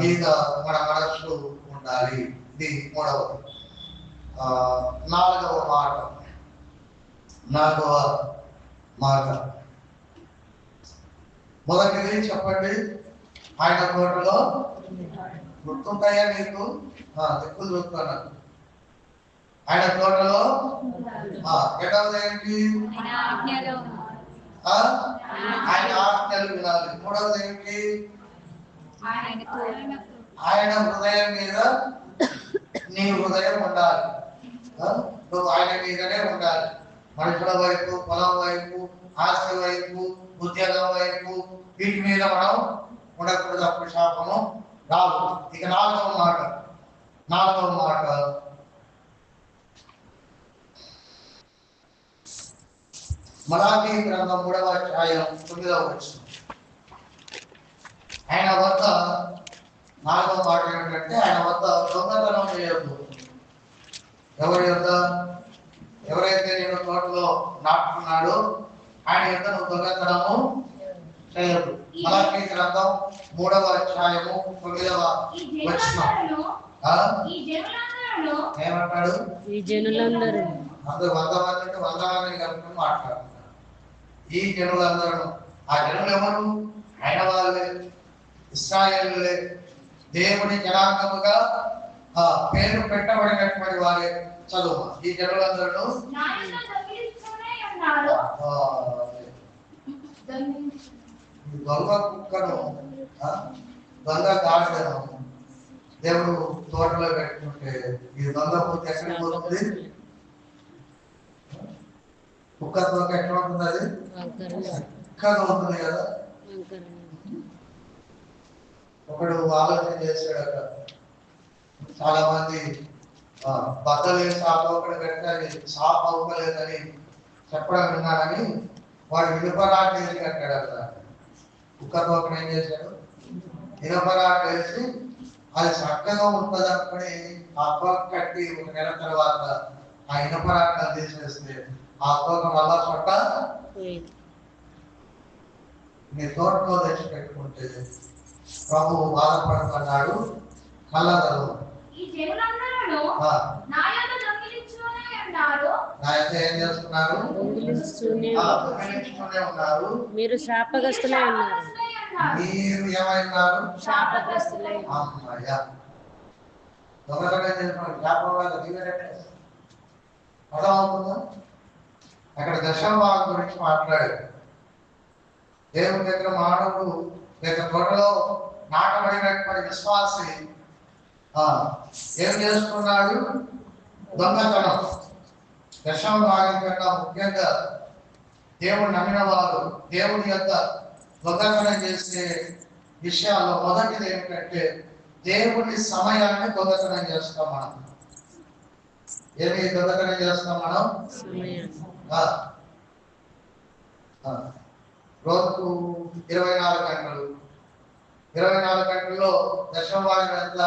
Speaker 1: మీద మన మనస్సు ఉండాలి. ఇది 3వ. 4వ మాట మొదటిది చెప్పండి. ఆయన తోటలో గుర్తుంటాయా మీకు? దిక్కులు చూస్తున్నాను. ఆయన తోటలో రెండవది ఏంటి? ఆయన ఆజ్ఞలు వినాలి. 3వది ఏంటి? ఆయన హృదయం మీద నీ హృదయం ఉండాలి. నువ్వు ఆయన మీదనే ఉండాలి. మనుషుల వైపు, పొలం వైపు, ఆస్తి వైపు, ఉద్యోగం వైపు, వీటి మీద మనం ఉండకూడదు. అప్పుడు శాపము రాదు. ఇక 4వ మాట మలాకీ గ్రంథం 3వ అధ్యాయం 9వ వచనం. ఆయన వద్ద 4వ మాట ఏమిటంటే ఆయన వద్ద దొంగతనం చేయొద్దు. ఎవరైతే నేను తోటలో నాటుకున్నాడో ఆయన యొక్క నువ్వు దొంగతనము చేయొద్దు. మలాకీ గ్రంథం 3వ అధ్యాయము 9వ వచనం. ఏమంటాడు?
Speaker 2: ఈ జనులందరూ
Speaker 1: అందరూ 100 మంది 100 మందిని కలుపుకొని మాట్లాడుతున్నారు. ఈ జనులందరూ, ఆ జనులు ఎవరు? ఆయన వాళ్ళే, ఇశ్రాయేలులే, దేవుని జనాంగముగా పేరు పెట్టబడినటువంటి వారే. చదువు. ఈ జనులందరూ దొంగ కుక్కను, దొంగ గాడిదను దేవుడు తోటలో పెట్టుకుంటే ఈ దొంగ పూర్తి ఎక్కడికి పోతుంది? కుక్క తోక ఎట్లా ఉంటుంది? అది కుక్కగా ఉంటుంది కదా. ఒకడు ఆలోచన చేశాడట, చాలా మంది బద్దలు సాప్ ఒకటి పెడితే అది సాప్ అవ్వలేదని చెప్పడం విన్నానని వాడు ఇనుపరాట వేసి కట్టాడు కదా. కుక్క తోకను ఏం చేశాడు? ఇనుపరాట వేసి అది చక్కగా ఉంటుంది అనుకుని ఆ తోక కట్టి ఒక నెల తర్వాత ఆ ఇనపరాన్ని తీసేస్తే ఆ తోక వల్ల చోట నీ తోటలో తెచ్చి పెట్టుకుంటే ప్రభు బాధపడుతున్నాడు. కళ్ళదలు
Speaker 3: ఈ జనులందరూ నా యొద్ద దొంగిలించునే ఉన్నారు.
Speaker 1: నా యొక్క ఏం చేస్తున్నారు?
Speaker 2: దొంగిలించుతూనే
Speaker 1: ఉన్నారు.
Speaker 2: మీరు శాపగ్రస్తులై ఉన్నారు.
Speaker 1: మీరు ఏమైనారు?
Speaker 2: శాపగ్రస్తులై
Speaker 1: అమ్మయ్యా, దొంగతనం చేసిన శాపం వల్ల దీవెనట్టే అర్థమవుతుందా? అక్కడ దశమభాగం గురించి మాట్లాడాడు. దేవుని దగ్గర మానవుడు లేక తోటలో నాటబడినటువంటి విశ్వాసి ఏం చేస్తున్నాడు? దొంగతనం. దశమభాగం కన్నా ముఖ్యంగా దేవుడు నమ్మిన వారు దేవుని యొక్క దొంగతనం చేసే విషయాల్లో మొదటిది ఏమిటంటే దేవుని సమయాన్ని దొంగతనం చేస్తాం మనం. ఏమి దొంగతనం చేస్తాం మనం? రోజుకు 24 గంటలు. 24 గంటల్లో దశమభాగం ఎంత?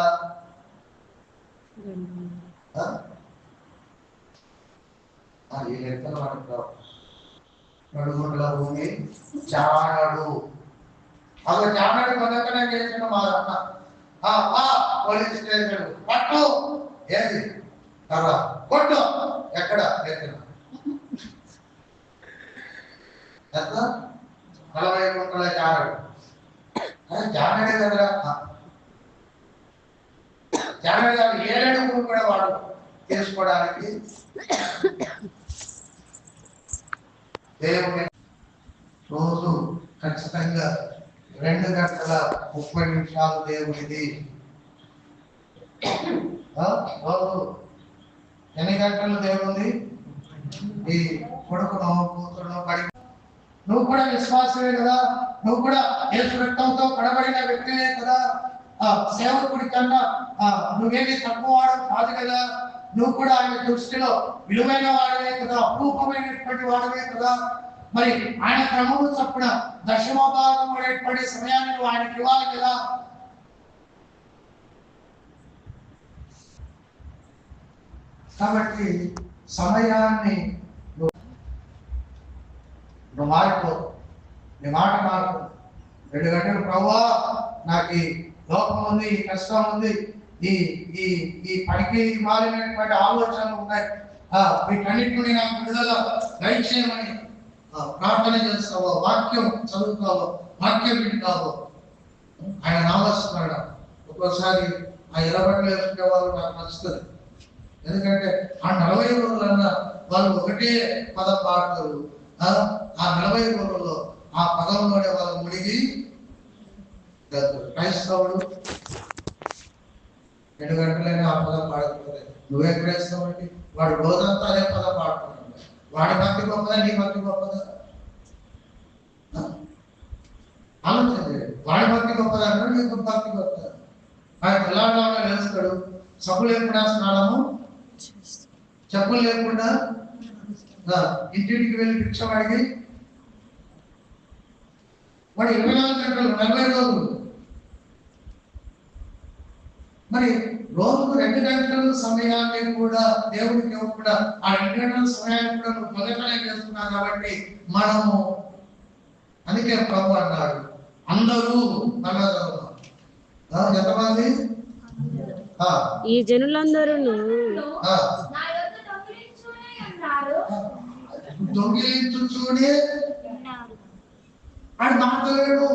Speaker 1: ఈ లెక్కలు మనకు 2 గుంటల భూమి చానాడు. అసలు చానాడు దొంగతనం చేసిన మా పోలీస్ స్టేషన్ పట్టు. ఏది కదా కొట్టు. ఎక్కడ ఎక్కడ ఎంత? 40 గుంటల చానాడు. చానాడే కదా. చానాడు కాదు, 7 అడుగులు కూడా వాడు తీసుకోవడానికి దేవుని రోజు ఖచ్చితంగా 2 గంటల 30 నిమిషాలు దేవునిది. రోజు ఎన్ని గంటలు దేవుంది? ఈ కొడుకును కూతురును పడి నువ్వు కూడా విశ్వాసమే కదా, నువ్వు కూడా యేసు రక్తంతో కడబడిన వ్యక్తివే కదా, సేవకుడి కన్నా నువ్వేమి తక్కువ వాడు కాదు కదా, నువ్వు కూడా ఆయన దృష్టిలో విలువైన వాడవే కదా, అపూర్వమైనటువంటి వాడవే కదా. మరి ఆయన క్రమము చొప్పున దశమభాగం పడే సమయాన్ని నువ్వు ఆయనకి ఇవ్వాలి కదా. కాబట్టి సమయాన్ని నువ్వు మారిపో, నీ మాట మార్పు. 2 గంటలు ప్రభువా నాకు ఈ లోపం ఉంది, ఈ కష్టం ఉంది, ఈ ఈ ఈ పనికి మారినటువంటి ఆలోచనలు ఉన్నాయి, వీటన్నిటి నుండి నాకు విడుదల దయచేయమని ప్రార్థన చేస్తావో, వాక్యం చదువుతావో, వాక్యం వింటావో, ఆయన నామస్మరణ. ఒక్కోసారి ఆ 20 గంటలు వేసుకునే వాళ్ళు నాకు నచ్చుతుంది. ఎందుకంటే ఆ 40 రోజులన్నా వాళ్ళు ఒకటే పదం పాడతారు. ఆ 40 రోజుల్లో ఆ పదంలోనే వాళ్ళు మునిగి క్రైస్తవుడు 2 గంటలైనా ఆ పదం పాడకపోతే నువ్వే క్రైస్తవు అంటే వాడు రోజంతా అదే పదం పాడుతున్నాడు. వాడి భక్తి గొప్పదా, నీ భక్తి గొప్పదా? ఆలోచన. వాడి భక్తి గొప్పదా అన్నాడు, నీ భక్తి గొప్పదా? ఆయన తెల్లారులో లేస్తాడు, సబ్బు లేకుండా స్నానము, చెప్పులు లేకుండా ఇంటింటికి వెళ్ళి భిక్ష అడిగి వాడు 24 గంటలు 40 రోజులు. మరి రోజుకు 2 గంటల సమయాన్ని కూడా దేవుడికి కూడా ఆ 2 గంటల సమయాన్ని కూడా నువ్వు దొంగతనం చేస్తున్నావు. కాబట్టి మనము అందుకే ప్రభు అన్నాడు అందరూ నల్లదలు. ఎంతమంది?
Speaker 2: ఈ జనులందరూ
Speaker 1: దొంగిలించుచూనే ఆయన మాట్లాడలేడు,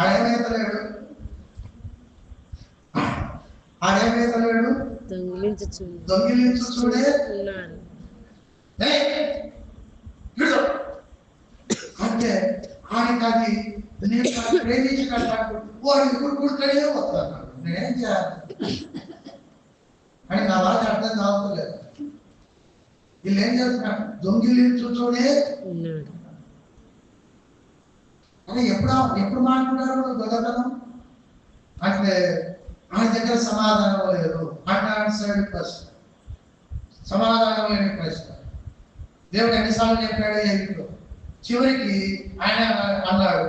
Speaker 1: ఆయనేతలేడు, ఆయనేతలేడు, దొంగిలించుచూడే
Speaker 2: ఉన్నారు.
Speaker 1: అంటే ఆయనకి అది నేను ప్రేమించినట్టు వాడు గుర్తుకుంటూనే వస్తాను. నేనేం చేయాలి అని నా బాధ అర్థం కావట్లేదు. వీళ్ళు ఏం చేస్తున్నారు? దొంగిలించుతూనే అని ఎప్పుడు మాట్లాడారు దొంగతనం అంటే ఆయన దగ్గర సమాధానం లేదు. అన్ఆన్సర్డ్ క్వశ్చన్, సమాధానం లేని ప్రశ్న. దేవుడు ఎన్నిసార్లు చెప్పాడు ఇంట్లో? చివరికి ఆయన అన్నాడు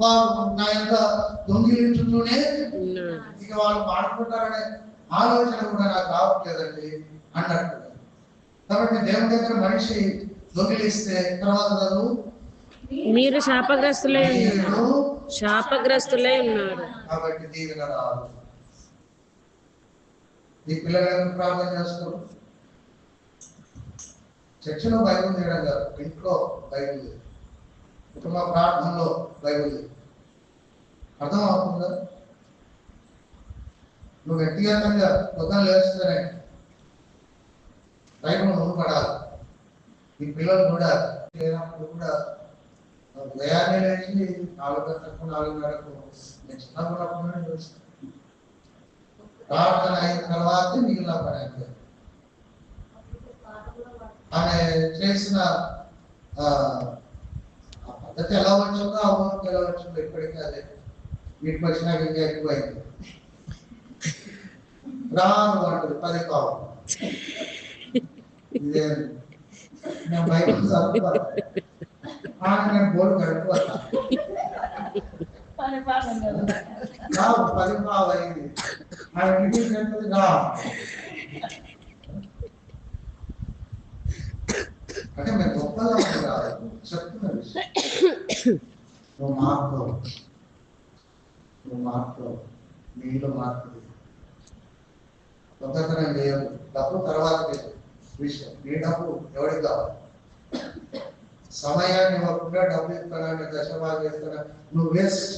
Speaker 1: వారు నా యొక్క దొంగిలించుతూనే
Speaker 2: ఉన్నాడు.
Speaker 1: ఇక వాళ్ళు మాడుకుంటారనే ఆలోచన కూడా నాకు రావట్లేదండి అన్నట్టు. కాబట్టి దేవుని దగ్గర మనిషి దొంగిలిస్తే తర్వాత చదువు,
Speaker 2: మీరు శాపగ్రస్తులై ఉన్నారు.
Speaker 1: మీరు
Speaker 2: శాపగ్రస్తులై ఉన్నాడు.
Speaker 1: కాబట్టి దీవెన రాదు. ఈ పిల్లలకు ప్రార్థన చేస్తారు. చర్చలో బైబిల్ చేయడం కాదు, ఇంట్లో బైబిల్, కుటుంబ ప్రార్థనలో బైబిల్. అర్థం అవుతుందా? నువ్వు వ్యక్తిగతంగా పొద్దున లేస్తేనే బైబిల్ ముందు పడాలి. ఈ పిల్లలు కూడా లేనప్పుడు కూడా ఉదయాన్నే లేచి 4 గంటలకు 4:30కు నేను చిన్నప్పుడు చూస్తాను. ప్రార్థన అయిన తర్వాత మిగిలిన పని అయితే ఆమె చేసిన పద్ధతి ఎలా వచ్చిందో ఆ ఊరికి ఎలా వచ్చిందో ఇప్పటికీ అదే. వీటికి వచ్చినాక ఇంకా ఎక్కువైంది. రాను అంటుంది 10 కావాలి. ఇదే నేను బయటకు చదువుతాను, నేను బోర్డు గడిపోతా 10 పావు అయింది. ఆమె ఇంటికి వెళ్తుంది రా అంటే మేము గొప్పగా రాదు చెప్తున్న విషయం. నువ్వు మార్పు నీళ్ళు మార్పు కొత్తతనం చేయదు. డబ్బు తర్వాత విషయం. నీ డబ్బు ఎవరికి కావాలి? సమయాన్ని ఇవ్వకుండా డబ్బు ఇస్తానని దశభాగం ఇస్తాను నువ్వు వేస్ట్.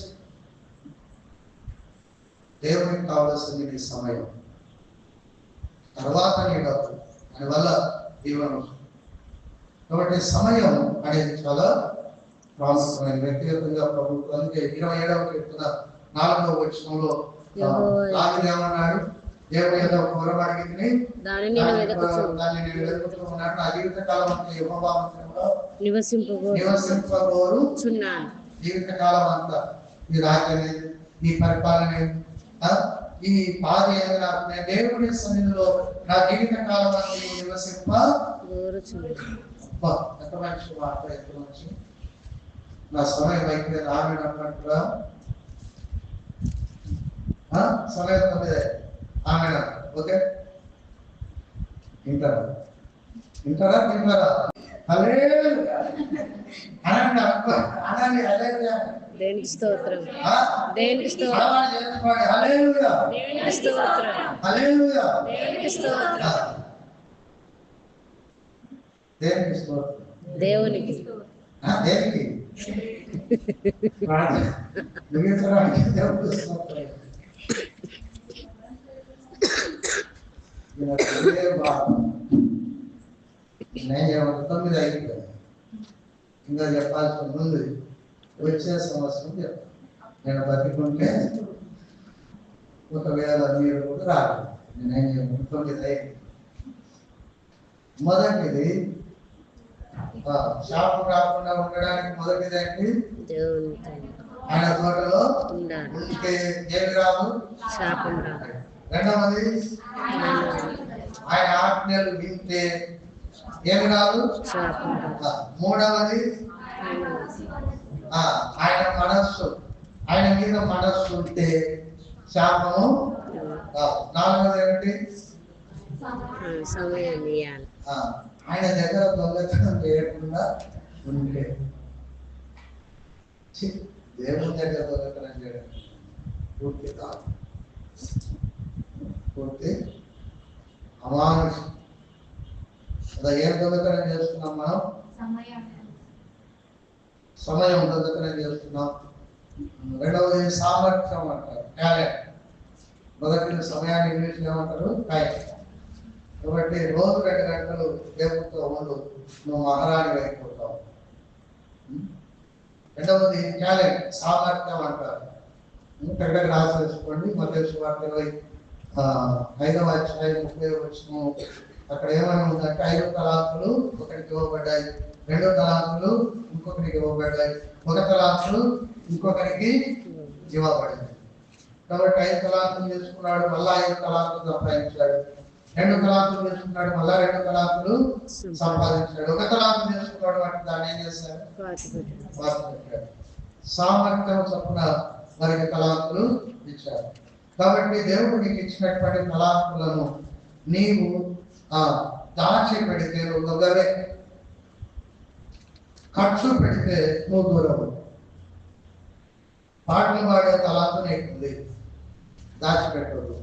Speaker 1: దేవునికి కావాల్సింది నీ సమయం, తర్వాత నీ డబ్బు, దానివల్ల జీవనం. కాబట్టి సమయం అనేది చాలా ప్రాముఖ్యమైన. వ్యక్తిగతంగా ప్రభుత్వానికి 27వ కీర్తన 4వ వచనంలో దావీదు ఏమన్నాడు? దేవుని యొక్క వరం అడిగింది, దాన్ని నేను వెతుకుతూ ఉన్నాను. నా జీవిత కాలం అంతా యెహోవా మందిరంలో నివసింపగోరుచున్నాను. జీవిత కాలం అంతా ఈ రాజ్యం, ఈ పరిపాలన, ఈ బాధ నాకు నేను దేవుని సన్నిధిలో నా జీవిత కాలం అంతా నివసింపగోరుచున్నాను. ఎంత మంచి మాట, ఎంత మంచి. నా సమయం అయిపోయింది ఆమె అన్నట్టుగా సమయం 9 ఆమె. ఓకే, వింటారా? హల్లెలూయా అనండి, అనండి హల్లెలూయా.
Speaker 2: దేవునికి స్తోత్రం, దేవునికి స్తోత్రం,
Speaker 1: హల్లెలూయా,
Speaker 2: దేవునికి స్తోత్రం,
Speaker 1: హల్లెలూయా,
Speaker 2: దేవునికి స్తోత్రం,
Speaker 1: దేవునికి స్తోత్రం,
Speaker 2: దేవునికి
Speaker 1: దేనికి ముగించడానికి దేవునికి స్తోత్రం. నేను 9 అయిపోయింది. ఇంకా చెప్పాల్సి ఉంది. వచ్చే సంవత్సరం చెప్తాను. నేను బతికుంటే ఒకవేళ మీరు కూడా రాదు. నేనేం 9 అయింది. మొదటిది శాపం రాకుండా ఉండడానికి మొదటిది ఏంటి? ఆయన తోటలో ఉంటే ఏమి రాదు, శాపం రాదు. రెండవది ఆయన ఆజ్ఞలు వింటే ఏమి రాదు, శాపం రాదు. మూడవది ఆయన మీద మనస్సు ఉంటే శాపము రాదు. నాలుగవది ఏమిటి?
Speaker 2: సమయం ఇవ్వాలి.
Speaker 1: ఆయన దగ్గర దొంగతనం చేయకుండా ఉంటే. దేవుని దగ్గర దొంగతనం చేయడం పూర్తి కాదు, పూర్తి అమానుషం. అలా ఏం దొంగతనం చేస్తున్నాం మనం? సమయం దొంగతనం చేస్తున్నాం. రెండవది సామర్థ్యం అంటారు, టాలెంట్. మొదటి సమయాన్ని ఇంగ్లీష్లో ఏమంటారు? టైం. కాబట్టి రోజు 2 గంటలు దేవుడితో ఉండు, నువ్వు మహారాణి అయిపోతావు. రెండవది టాలెంట్, సామర్థ్యం అంటారు. దగ్గర రాసేసుకోండి. మత్తయి సువార్త 25వ అధ్యాయం 30వ వచనం. అక్కడ ఏమని ఉందంటే 5 తలాంతులు ఒకరికి ఇవ్వబడ్డాయి, 2 తలాంతులు ఇంకొకరికి ఇవ్వబడ్డాయి, 1 తలాంతులు ఇంకొకరికి ఇవ్వబడింది. కాబట్టి 5 తలాంతులు చేసుకున్నాడు, మళ్ళా 5 తలాంతులు సంపాదించాడు. 2 తలాంతులు చేసుకున్నాడు, మళ్ళా 2 తలాంతులు సంపాదించాడు. 1 తలాంతు చేసుకున్నాడు, వాటి దాన్ని ఏం చేశాడు? పాతిపెట్టాడు. సామర్థ్యం చొప్పున వారికి తలాంతులు ఇచ్చారు. కాబట్టి దేవుడు నీకు ఇచ్చినటువంటి తలాంతులను నీవు దాచి పెడితే నువ్వు దొంగవే, ఖర్చు పెడితే నువ్వు దూరము. పాటలు పాడే తలాంతు నీకుంది, దాచిపెట్టదు.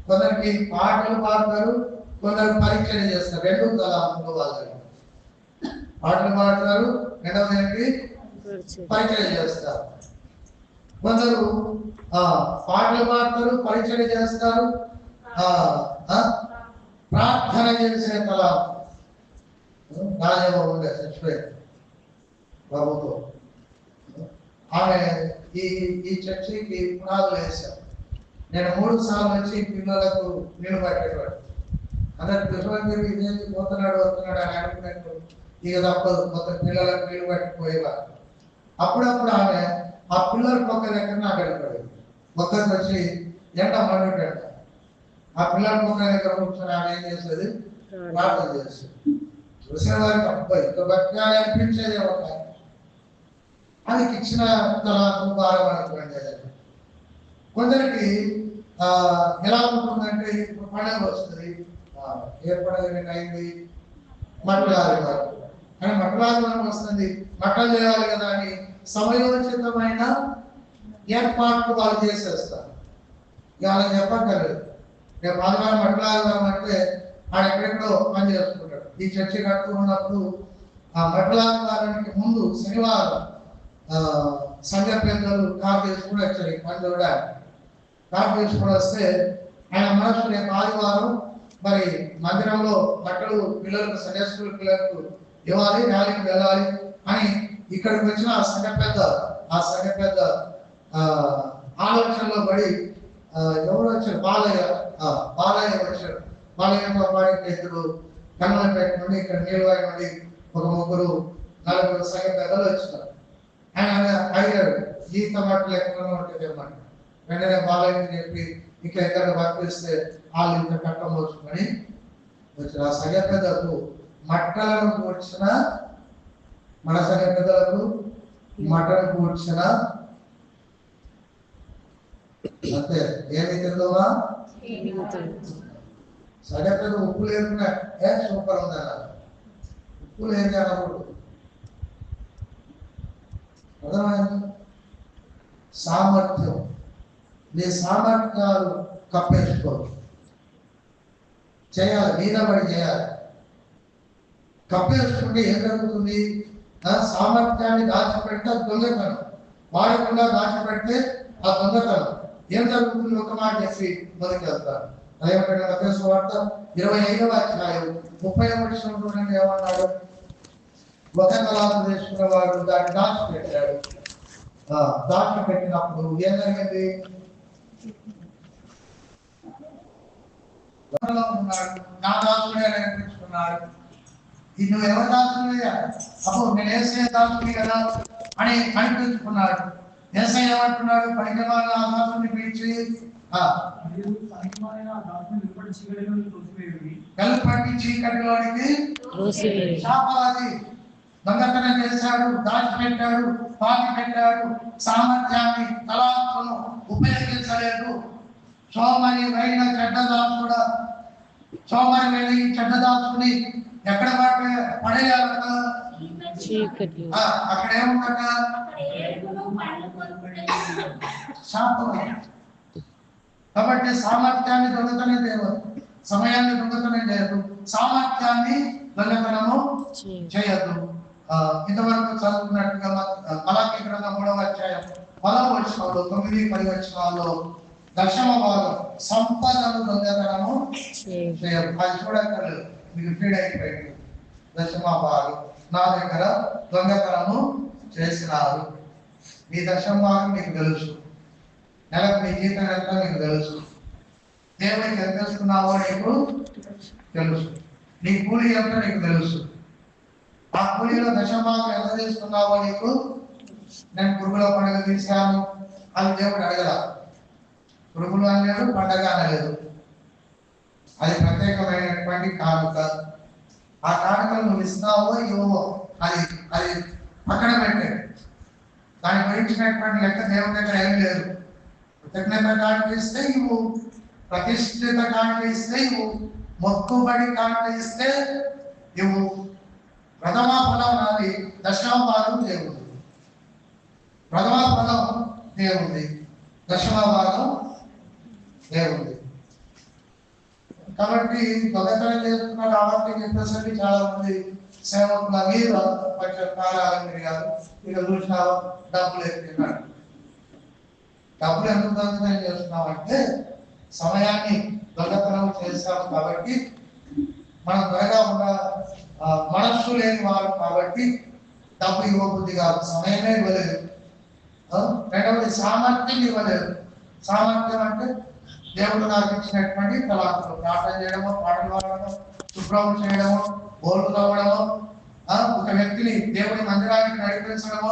Speaker 1: కొందరికి పాటలు పాడతారు, కొందరు పరిచయం చేస్తారు. రెండు తలాంతులు వాళ్ళకి. పాటలు పాడతారు, రెండవది ఏంటి పరిచయం చేస్తారు. కొందరు పాటలు పాడతారు, పరిచయం చేస్తారు, ప్రార్థన చేసే తలాంతు. రాజబాబు ఉండే చచ్చిపోయారు బాబుతో. ఆమె ఈ చర్చికి పునాదులు వేశారు. నేను 3 సార్లు వచ్చి పిల్లలకు నీళ్ళు పట్టేవాడు. అందరు కృష్ణగిరి ఇదేంటి పోతున్నాడు వస్తున్నాడు అని అనుకున్నట్టు ఇక తప్పదు, మొత్తం పిల్లలకు నీళ్ళు పట్టిపోయేవారు. అప్పుడప్పుడు ఆమె ఆ పిల్లల పక్క దగ్గర నాకు వెళ్ళిపోయింది. మొక్కకి వచ్చి ఎండ మండుంటాడు. ఆ పిల్లల పక్క దగ్గర కూర్చొని ఆమె ఏం చేసేది, ప్రార్థన చేసేది. చూసిన వారికి అబ్బాయి ఇంత భక్తిగా అనిపించేది ఒక ఆయనకి ఇచ్చిన తలాంతు భారం అనుకోండి. కొందరికి ఎలా ఉంటుందంటే ఇప్పుడు పండుగ వస్తుంది, ఏ పండుగ అయింది, మట్టలాదివారం అని మట్టలాదివారం వస్తుంది, మట్టలు చేయాలి కదా అని సమయోచితమైన ఏర్పాట్లు వాళ్ళు చేసేస్తారు. ఇక వాళ్ళకి చెప్పక్కర్లేదు. రేపు ఆదివారం మట్టలాదివారం అంటే ఆయన ఎక్కడెక్కడో పని చేసుకుంటాడు. ఈ చర్చి కడుతూ ఉన్నప్పుడు ఆ మట్టలాదివారానికి ముందు శనివారం సంఘ పెద్దలు కారు చేసుకుని వచ్చారు. పని చూడాలి కారు చేసుకుని వస్తే ఆయన మనసు రేపు ఆదివారం మరి మందిరంలో బట్టలు పిల్లలకు సండే స్కూల్ పిల్లలకు ఇవ్వాలి, ర్యాలీకి వెళ్ళాలి అని ఇక్కడికి వచ్చిన ఆ సంఘ పెద్ద ఆలోచనలో పడి ఎవరు వచ్చారు, బాలయ్య వచ్చారు. బాలయ్యతో పాటు ఇద్దరు కన్నులపేట నుండి ఇక్కడ నీలవాయి నుండి ఒక 3-4 సంఘ పెద్దలు వచ్చినారు. ఆయన అడిగాడు, జీత మట్టలు ఎక్కడ ఉంటుంది ఇవ్వమని. వెంటనే బాలయ్య చెప్పి ఇంకా ఎక్కడ వర్తిస్తే వాళ్ళు ఇంత కట్టం వచ్చుకొని వచ్చిన ఆ సంఘ పెద్దలకు మట్టలను కూర్చిన, మన సంఘ పెద్దలకు మటను కూర్చిన అంతే. ఏమి తిందువా సంఘ పెద్ద ఉప్పు లేకుండా సూపర్ ఉంది అన్నారు. ఉప్పు లేదు అన్నప్పుడు అర్థమైంది. సామర్థ్యం, నీ సామర్థ్యాలు కప్పేసుకోవచ్చు, చేయాలి, మీద పడి చేయాలి. కప్పేసుకుంటే ఏం జరుగుతుంది, సామర్థ్యాన్ని దాచిపెడితే దొంగతనం, వాడకుండా దాచిపెడితే ఆ దొంగతనం. ఏం జరుగుతుంది ఒక మాట చెప్పి మొదటి వెళ్తారు. వార్త 25వ అధ్యాయం 30వ వచనం చూడండి. ఏమన్నాడు, ఒక తలాంతు తీసుకున్న వాడు దాన్ని దాచిపెట్టాడు. దాచిపెట్టినప్పుడు ఏం జరిగింది, ఉన్నాడు నా దాసుడే అనిపించుకున్నాడు. నువ్వు ఎవరు దాసుడయ్యా, అప్పుడు నేను ఏసయ్య దాసుని కదా అని అనిపించుకున్నాడు. ఏసయ్య ఏమంటున్నాడు, పనికిమాలిన ఆ దాసుని పిలిచి కలుపట్టి చీకటిలోనికి శాపాది. దొంగతనం చేశాడు, దాచిపెట్టాడు, పాతి పెట్టాడు, సామర్థ్యాన్ని తలాంతులను ఉపయోగించలేదు. సోమరి వెళ్ళిన చెడ్డదాసుడు, సోమరి వెళ్ళి చెడ్డదాసుని ఎక్కడ పడేయాలట, అక్కడ ఏముందట, శాపం. కాబట్టి సామర్థ్యాన్ని దొంగతనం చేయదు, సమయాన్ని దొంగతనం చేయదు, సామర్థ్యాన్ని దొంగతనము చేయదు. ఇంతవరకు చదువుకున్నట్టుగా మలాకి గ్రంథం 3వ అధ్యాయం 10వ వచనంలో 9-10 వచనాల్లో దశమ భాగం సంపదను దొంగతనము చేయదు. అది చూడక్కర్లేదు, మీకు ఫీడ్ అయిపోయింది. దశమ భాగం నా దగ్గర దొంగతనము చేసినారు. మీ దశమ భాగం మీకు తెలుసు, నెలకు మీ జీతం ఎంత మీకు తెలుసు, దేవునికి ఎంత ఇస్తున్నావో నీకు తెలుసు, నీ కూలి ఎంత నీకు తెలుసు, ఆ కూలీలో దశభాగం ఎంత తీసుకున్నావో నీకు. నేను పురుగుల పండుగ తీశాను అని దేవుడు అడగల, పురుగులు అనలేదు, పండగ అనలేదు. అది ప్రత్యేకమైనటువంటి కానుక. ఆ కానుకలు నువ్వు ఇస్తున్నావో ఇవ్వవో అది అది పక్కన పెట్టాడు.
Speaker 4: దాని గురించినటువంటి లెక్క దేవుని దగ్గర ఏం లేదు. కృతజ్ఞత కానుక ఇస్తే ఇవ్వు, ప్రతిష్ఠిత కానుక ఇస్తే ఇవ్వు, మొక్కుబడి కానుక ఇస్తే ఇవ్వు. ప్రథమ ఫలం నాది, దశమ భాగం దేవుడు. ప్రథమ ఫలం దేవుడి, దశమ భాగం దేవుడి. కాబట్టి దొంగతనం చేస్తున్న రావట్లే చెప్పేసరికి చాలా మంది సేవకుల మీద కొంచెం కాలాలు తిరిగారు. ఇక చూసిన డబ్బులు ఎత్తున్నాడు. డబ్బులు ఎందుకు దొంగతనం చేస్తున్నాం అంటే సమయాన్ని దొంగతనం చేస్తాం కాబట్టి, మనం త్వరగా ఉన్న మనస్సు లేని వారు కాబట్టి డబ్బు ఇవ్వబుద్ధి కాదు, సమయమే ఇవ్వలేదు. రెండవది సామర్థ్యం ఇవ్వలేదు. సామర్థ్యం అంటే దేవుడు నాకు ఇచ్చినటువంటి తలాంతులు, ప్రార్థన చేయడము, పాటలు పాడడము, శుభ్రం చేయడము, బోర్డు తవ్వడము, ఒక వ్యక్తిని దేవుడి మందిరానికి నడిపించడము,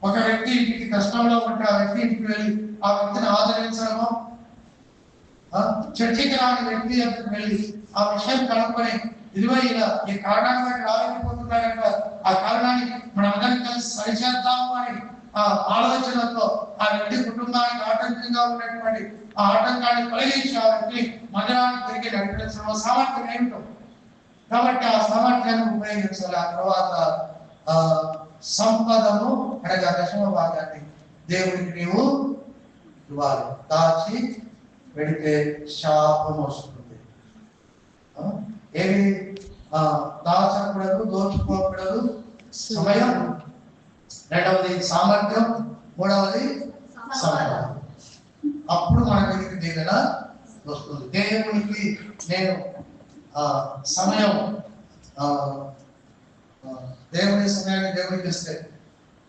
Speaker 4: ఒక వ్యక్తి ఇంటికి కష్టంలో ఉంటే ఆ వ్యక్తి ఇంటికి వెళ్ళి ఆ వ్యక్తిని ఆదరించడము, చర్చికి రాని వ్యక్తి దగ్గరికి వెళ్ళి ఆ విషయం కనుక్కొని ఇదిగో ఇలా ఈ కారణాన్ని బట్టి రాలేకపోతున్నాడంట, ఆ కారణాన్ని మనం అందరం కలిసి సరిచేద్దాము అని ఆ ఆలోచనతో ఆ వ్యక్తి కుటుంబానికి ఆటంకంగా ఉన్నటువంటి ఆ ఆటంకాన్ని తొలగించి ఆ వ్యక్తి మందిరానికి తిరిగి నడిపించడం సామర్థ్యం ఏమిటో. కాబట్టి ఆ సామర్థ్యాన్ని ఉపయోగించాలి. ఆ తర్వాత సంపదను అనగా దశమ భాగాన్ని దేవుడికి నీవు ఇవ్వాలి. దాచి పెడితే శాపం వస్తుంది. ఏమి దాచకూడదు, దోచుకోకూడదు. సమయం, రెండవది సామర్థ్యం, మూడవది సమయం. అప్పుడు మన మీదకి దీవెన వస్తుంది. దేవునికి నేను సమయం, దేవుని సమయాన్ని దేవునికి ఇస్తే,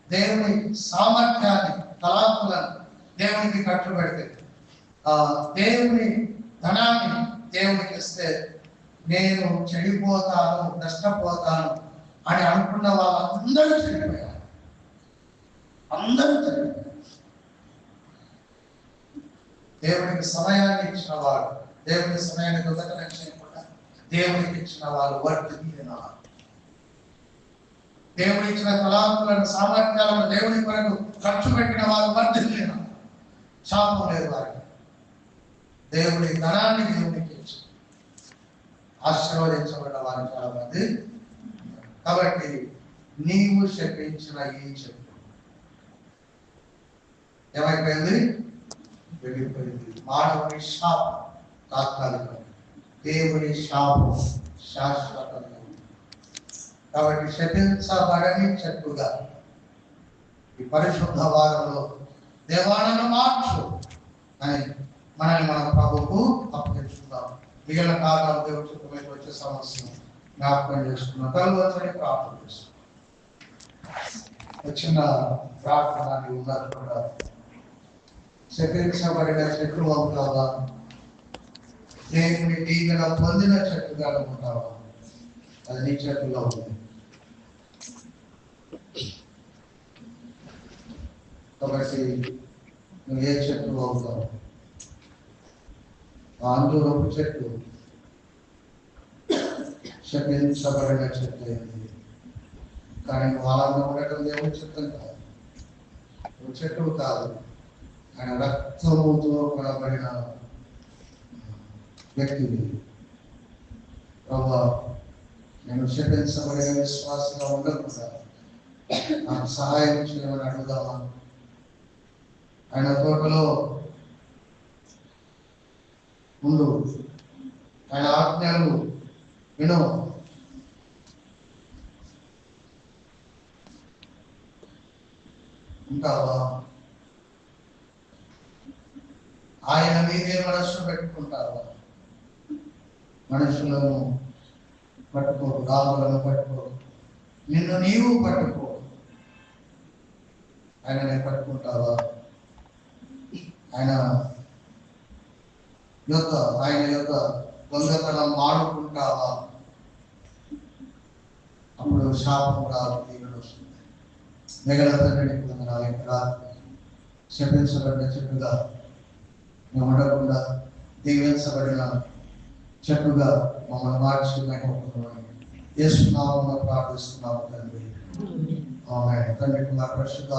Speaker 4: దేవుని సామర్థ్యాన్ని, తలాంతులను దేవునికి ఖర్చు పెడితే, దేవుని ధనాన్ని దేవునికి ఇస్తే నేను చెడిపోతాను, నష్టపోతాను అని అనుకున్న వాళ్ళందరూ చెడిపోయారు. అందరూ చెడిపోయారు. దేవునికి సమయాన్ని ఇచ్చిన వాడు, దేవుని సమయాన్ని దొంగతనం చేయకుండా దేవునికి ఇచ్చిన వాళ్ళు వర్ధిల్లిన వారు. దేవుడు ఇచ్చిన తలాంతులను, సామర్థ్యాలను దేవుని కొరకు ఖర్చు పెట్టిన వారు వర్ధిల్లిన, శాపం లేదు వారికి. దేవుడి ధనాన్ని దేవునికి ఇచ్చి ఆశీర్వదించబడ్డ వారు చాలా మంది. కాబట్టి నీవు శపించిన ఈ చెట్టు ఏమైపోయింది? వెళ్ళిపోయింది. మానవుని శాపం తాత్కాలికం, దేవుని శాపం శాశ్వతంగా. కాబట్టి శపించబడని చెట్టుగా ఈ పరిశుద్ధ వారంలో దేవాలను మార్చు అని మనల్ని మన ప్రభువుకు అప్పగించుకుందాం. మిగిలిన కారణాలు దేవుడి చుట్టూ మీద వచ్చే సమస్యను జ్ఞాపకం చేసుకున్నాం. తరువాతనే ప్రార్థన చేస్తున్నాం. చిన్న ప్రార్థన ఉన్నారు కూడా. శపించబడిన చెట్లు అవుతావా, దేవుని దీవెన పొందిన చెట్టుగా ఉంటావా? అది నీ చేతుల్లో ఉంది. కాబట్టి నువ్వు ఏ చెట్టు అవుతావు? ఆందోళన చెట్టు శపించబడిన చెట్టు అయింది. కానీ నువ్వు ఆనందం ఉండటం దేవుని చెట్టు కాదు, నువ్వు చెట్టు కాదు. ఆయన రక్తముతో కొనబడిన వ్యక్తిని. ప్రభా, నేను శపించబడిన విశ్వాసంగా ఉండకుండా నాకు సహాయం చేయమని అడుగుదామా? ఆయన తోటలో ముందు ఆయన ఆజ్ఞలు విను. ఉంటావా? ఆయన మీదే మనస్సు పెట్టుకుంటావా? మనుషులను పట్టుకో, రాములను పట్టుకో, నిన్ను నీవు పట్టుకో. ఆయననే పట్టుకుంటావా? ఆయన యొక్క దొంగతనం మాడుకుంటావా? అప్పుడు శాపం రాదు, దీవుడు వస్తుంది. మిగతా తండ్రిని పొందనాలి. ఇక్కడ శపించబడిన చెట్టుగా మేము ఉండకుండా దీవించబడిన చెట్టుగా మమ్మల్ని మార్చి యేసు నామములో ప్రార్థిస్తున్నాము తండ్రి. ఆమేన్. తండ్రి కుమార పరిశుద్ధ